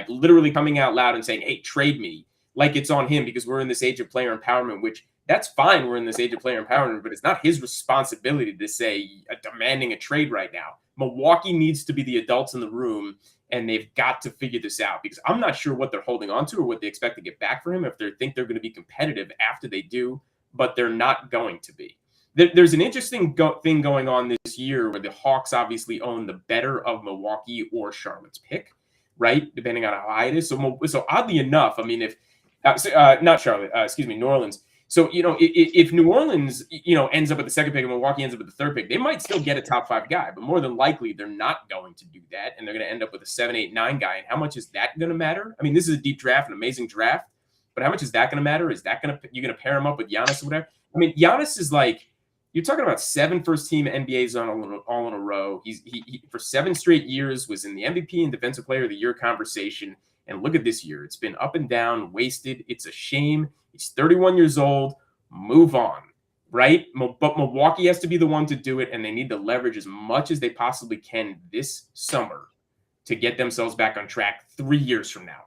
literally coming out loud and saying, "Hey, trade me," like it's on him because we're in this age of player empowerment. Which that's fine, we're in this age of player empowerment, but it's not his responsibility to say demanding a trade right now. Milwaukee needs to be the adults in the room, and they've got to figure this out, because I'm not sure what they're holding on to or what they expect to get back for him if they think they're going to be competitive after they do, but they're not going to be. There's an interesting thing going on this year where the Hawks obviously own the better of Milwaukee or Charlotte's pick, right? Depending on how high it is. So oddly enough, I mean, if not Charlotte, New Orleans. So, if New Orleans, ends up at the second pick and Milwaukee ends up at the third pick, they might still get a top 5 guy, but more than likely they're not going to do that. And they're going to end up with a 7, 8, 9 guy. And how much is that going to matter? I mean, this is a deep draft, an amazing draft, but how much is that going to matter? Is that you're going to pair him up with Giannis or whatever? I mean, Giannis is you're talking about 7 first-team NBAs all in a row. He for 7 straight years was in the MVP and Defensive Player of the Year conversation. And look at this year. It's been up and down, wasted. It's a shame. He's 31 years old. Move on, right? But Milwaukee has to be the one to do it, and they need to leverage as much as they possibly can this summer to get themselves back on track 3 years from now.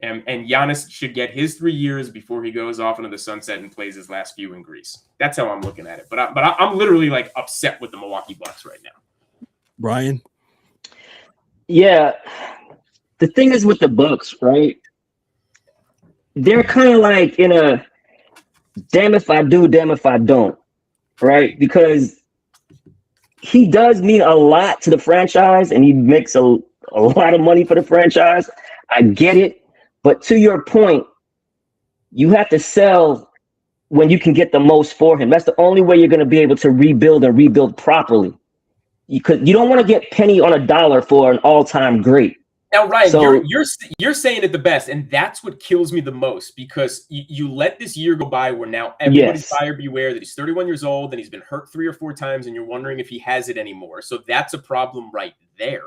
And Giannis should get his 3 years before he goes off into the sunset and plays his last few in Greece. That's how I'm looking at it. But I'm literally upset with the Milwaukee Bucks right now.
Brian?
Yeah. The thing is with the Bucks, right? They're kind of in a damn if I do, damn if I don't, right? Because he does mean a lot to the franchise and he makes a lot of money for the franchise. I get it. But to your point, you have to sell when you can get the most for him. That's the only way you're going to be able to rebuild and rebuild properly. You don't want to get penny on a dollar for an all-time great.
Now, Ryan, you're saying it the best, and that's what kills me the most, because you let this year go by where now everybody's buyer beware that he's 31 years old and he's been hurt 3 or 4 times, and you're wondering if he has it anymore. So that's a problem right there.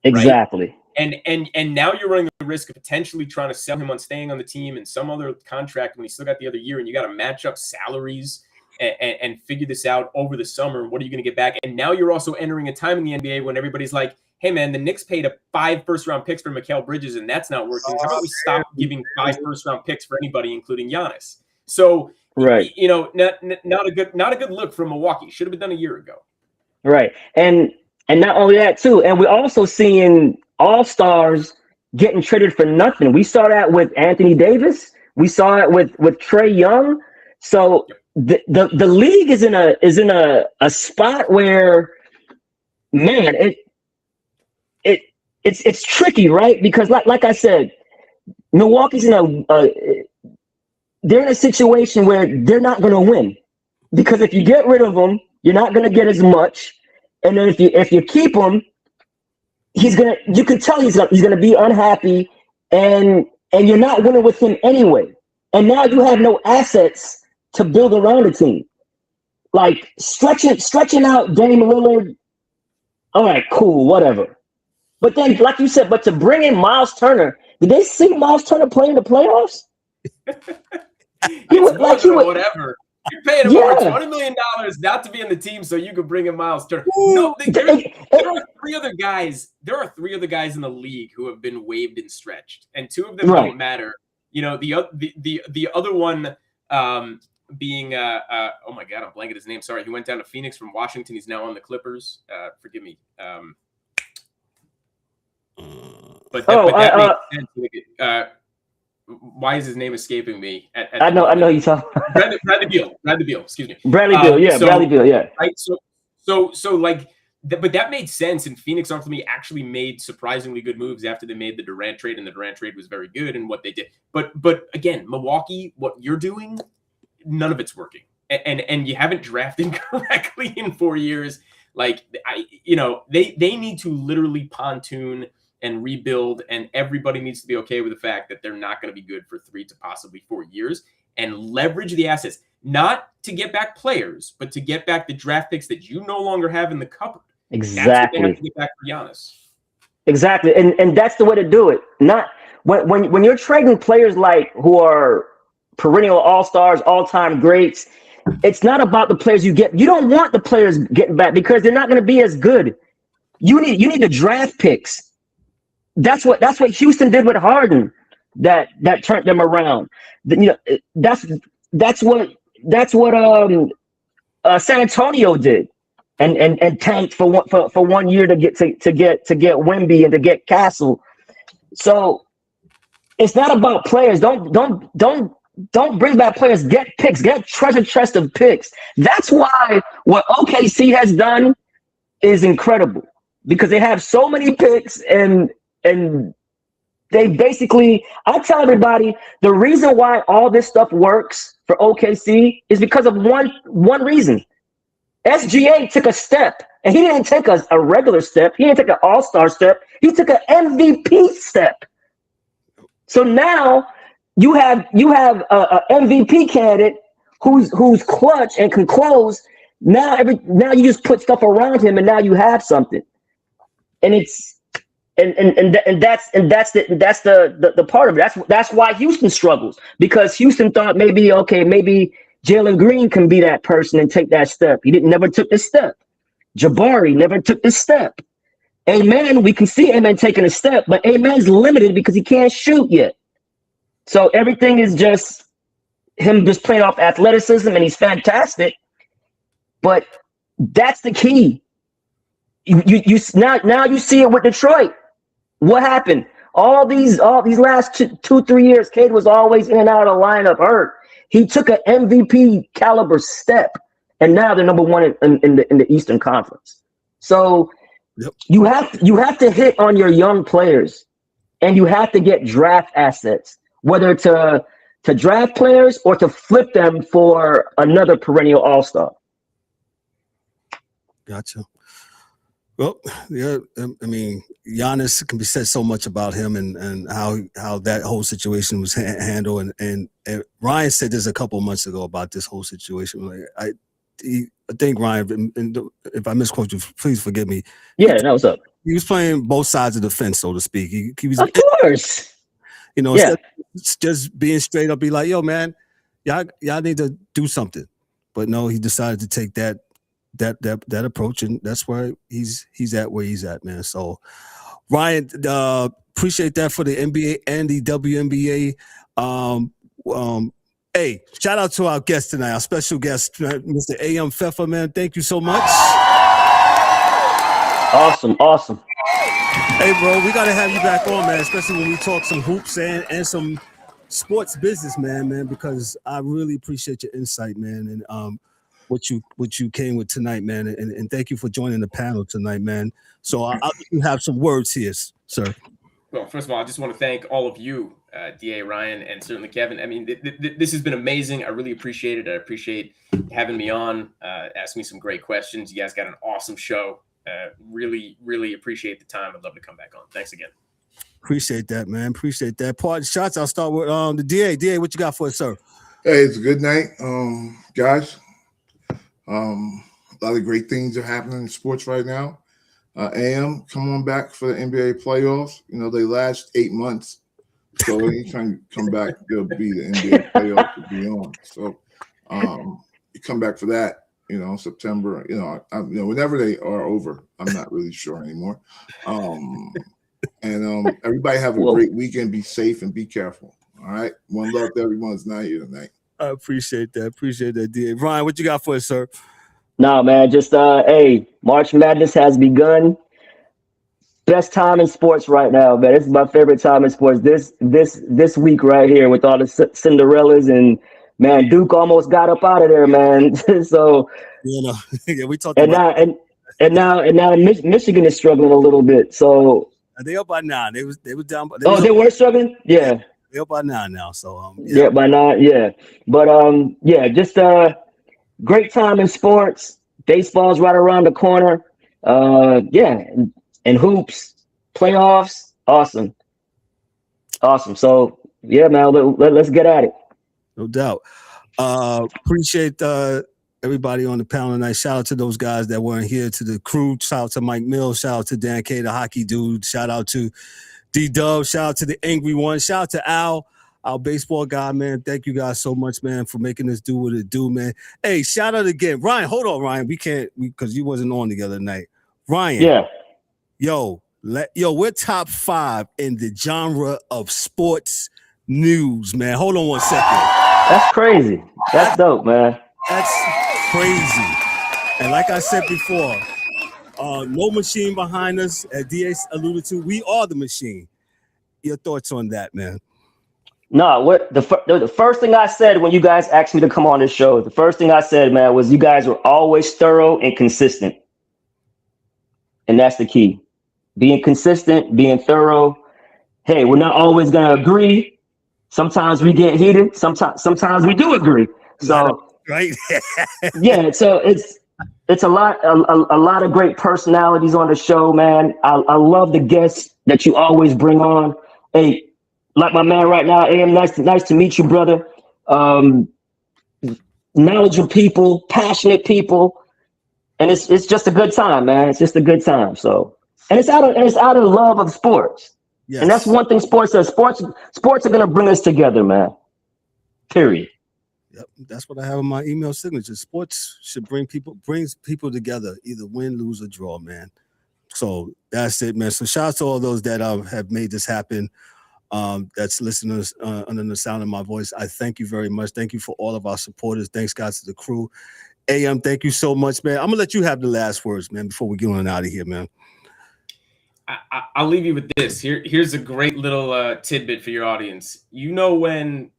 Exactly.
Right? And now you're running the risk of potentially trying to sell him on staying on the team and some other contract when he's still got the other year, and you got to match up salaries and figure this out over the summer. What are you going to get back? And now you're also entering a time in the NBA when everybody's like, hey, man, the Knicks paid 5 first-round picks for Mikal Bridges, and that's not working. How about we stop giving 5 first-round picks for anybody, including Giannis? So,
right,
not a good look from Milwaukee. Should have been done a year ago.
Right, and not only that too, and we're also seeing all-stars getting traded for nothing. We saw that with Anthony Davis. We saw it with Trae Young. So the league is in a spot where, man, it's tricky, right? Because like I said, Milwaukee's they're in a situation where they're not going to win, because if you get rid of them, you're not going to get as much, and then if you keep him, you can tell he's gonna be unhappy, and you're not winning with him anyway. And now you have no assets to build around a team. Like stretching out Dame Lillard. All right, cool, whatever. But then, like you said, to bring in Miles Turner, did they see Miles Turner play in the playoffs?
Whatever. You're paying him over $20 million not to be in the team so you could bring in Miles Turner. No, there are 3 other guys. There are 3 other guys in the league who have been waived and stretched, and 2 of them don't matter. The other one being oh my God, I'm blanking his name. Sorry, he went down to Phoenix from Washington. He's now on the Clippers. Forgive me. But that makes sense. Why is his name escaping me?
I know you talking.
Bradley Beal. Excuse me.
Bradley Beal. Yeah, Bradley Beal. Yeah.
Right. So like, but that made sense. And Phoenix ultimately actually made surprisingly good moves after they made the Durant trade, and the Durant trade was very good in what they did. But again, Milwaukee, what you're doing, none of it's working, and you haven't drafted correctly in 4 years. Like they need to literally pontoon and rebuild, and everybody needs to be okay with the fact that they're not going to be good for 3 to possibly 4 years, and leverage the assets, not to get back players, but to get back the draft picks that you no longer have in the cupboard.
Exactly.
That's what they have to get back for Giannis.
Exactly. And that's the way to do it. Not when you're trading players like who are perennial all-stars, all-time greats, it's not about the players you get. You don't want the players getting back because they're not going to be as good. You need the draft picks. That's what Houston did with Harden that turned them around. That's what San Antonio did and tanked for 1 year to get Wemby and to get Castle. So it's not about players. Don't bring back players. Get picks. Get treasure chest of picks. That's why what OKC has done is incredible, because they have so many picks and they basically, I tell everybody, the reason why all this stuff works for OKC is because of one reason. SGA took a step, and he didn't take a regular step. He didn't take an all-star step. He took an MVP step. So now you have a MVP candidate who's clutch and can close. Now you just put stuff around him, and now you have something. And it's that's the part of it. That's why Houston struggles, because Houston thought maybe Jalen Green can be that person and take that step. He never took the step. Jabari never took the step. Amen, we can see Amen taking a step, but Amen's limited because he can't shoot yet. So everything is just him just playing off athleticism, and he's fantastic. But that's the key. You now you see it with Detroit. What happened? All these last 2-3 years, Cade was always in and out of the lineup hurt. He took an MVP caliber step, and now they're number one in the Eastern Conference. So yep. you have to hit on your young players, and you have to get draft assets, whether to draft players or to flip them for another perennial all-star.
Gotcha. Well, yeah, I mean, Giannis can be said so much about him and how that whole situation was handled. And Ryan said this a couple of months ago about this whole situation. Like, I think Ryan, and if I misquote you, please forgive me.
Yeah, no, what's up?
He was playing both sides of the fence, so to speak. He was,
of course.
Yeah. Just being straight up, be like, yo, man, y'all need to do something. But no, he decided to take that approach, and that's why he's at where he's at, man. So Ryan, appreciate that for the NBA and the WNBA. Hey, shout out to our guest tonight, our special guest, Mr. A.M. Pfeffer, man. Thank you so much.
Awesome.
Hey, bro, we gotta have you back on, man, especially when we talk some hoops and some sports business, man, because I really appreciate your insight, man, and what you came with tonight, man, and thank you for joining the panel tonight, man. So I'll let you have some words here, sir.
Well, first of all, I just want to thank all of you, DA, Ryan, and certainly Kevin. I mean, this has been amazing. I really appreciate it. I appreciate having me on, asking me some great questions. You guys got an awesome show. Really, really appreciate the time. I'd love to come back on. Thanks again.
Appreciate that, man. Appreciate that. Parting shots. I'll start with the DA. DA, what you got for us, sir?
Hey, it's a good night, guys. A lot of great things are happening in sports right now. AM, come on back for the NBA playoffs. You know, they last 8 months. So anytime you come back, there'll be the NBA playoffs to be on. So you come back for that, you know, September, whenever they are over. I'm not really sure anymore. Everybody have a great weekend. Be safe and be careful. All right. One love to everyone that's not here tonight.
I appreciate that, DA. Ryan, what you got for us, sir?
No, man, just hey, March Madness has begun. best time in sports right now, man. This is my favorite time in sports. This week right here with all the Cinderellas and man, Duke almost got up out of there, man. So
yeah, we talked about
now Michigan is struggling a little bit. So
they up by 9. They was down.
They were struggling. Yeah,
they up by 9 now. So
yeah, by 9. Yeah, but just great time in sports. Baseball's right around the corner. And hoops, playoffs, awesome. So yeah, man, let's get at it.
No doubt. Appreciate everybody on the panel tonight. Shout out to those guys that weren't here, to the crew. Shout out to Mike Mills. Shout out to Dan K, the hockey dude. Shout out to D-Dub. Shout out to the Angry One. Shout out to Al, our baseball guy, man. Thank you guys so much, man, for making this do what it do, man. Hey, shout out again. Ryan, hold on, Ryan. We can't, because you wasn't on the other night. Ryan.
Yeah.
Yo, we're top 5 in the genre of sports news, man. Hold on 1 second.
That's crazy. That's dope, man.
That's crazy. And like I said before, no machine behind us, as DA alluded to. We are the machine. Your thoughts on that, man?
No, what the first thing I said when you guys asked me to come on this show, the first thing I said, man, was you guys were always thorough and consistent. And that's the key. Being consistent, being thorough. Hey, we're not always gonna agree. Sometimes we get heated. Sometimes we do agree. So
right.
Yeah. So it's a lot of great personalities on the show, man. I love the guests that you always bring on. Hey, like my man right now, AM, nice to meet you, brother. Knowledgeable people, passionate people, and it's just a good time, man. It's just a good time. So, and it's out of love of sports. Yes. And that's one thing sports does. Sports are gonna bring us together, man. Period.
Yep, that's what I have in my email signature. Sports should brings people together, either win, lose, or draw, man. So that's it, man. So shout out to all those that have made this happen. That's listeners under the sound of my voice. I thank you very much. Thank you for all of our supporters. Thanks, guys, to the crew. AM, thank you so much, man. I'm gonna let you have the last words, man, before we get on out of here, man.
I'll leave you with this. Here's a great little tidbit for your audience. You know when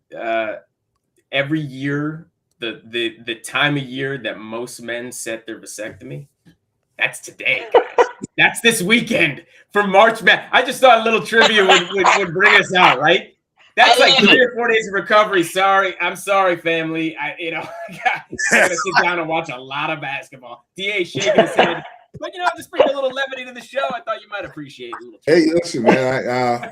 every year the time of year that most men set their vasectomy? That's today, guys. That's this weekend for March Madness. I just thought a little trivia would bring us out, right? That's like 3 or 4 days of recovery. I'm sorry, family. I gotta sit down and watch a lot of basketball. DA shaking his head. But just bring a little levity to the show. I thought you might appreciate it a little.
Hey, listen, man.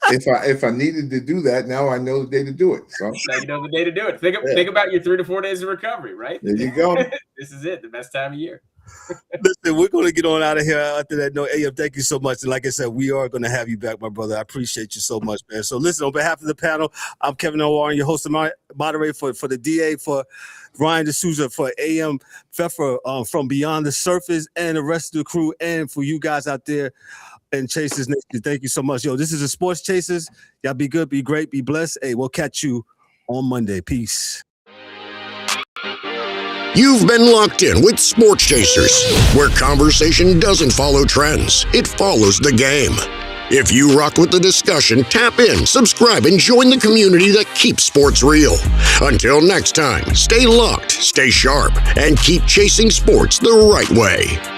If I needed to do that, now I know the day to do it. So
now you know the day to do it. Think about your 3 to 4 days of recovery, right?
There you go.
This is it. The best time of year.
Listen, we're going to get on out of here after that. No, AM, thank you so much. And like I said, we are going to have you back, my brother. I appreciate you so much, man. So listen, on behalf of the panel, I'm Kevin O'Warren, your host and moderator for the DA, for Ryan D'Souza, for AM Pfeffer from Beyond the Surface, and the rest of the crew, and for you guys out there in Chasers Nation. Thank you so much. Yo, this is the Sports Chasers. Y'all be good, be great, be blessed. Hey, we'll catch you on Monday. Peace.
You've been locked in with Sports Chasers, where conversation doesn't follow trends, it follows the game. If you rock with the discussion, tap in, subscribe, and join the community that keeps sports real. Until next time, stay locked, stay sharp, and keep chasing sports the right way.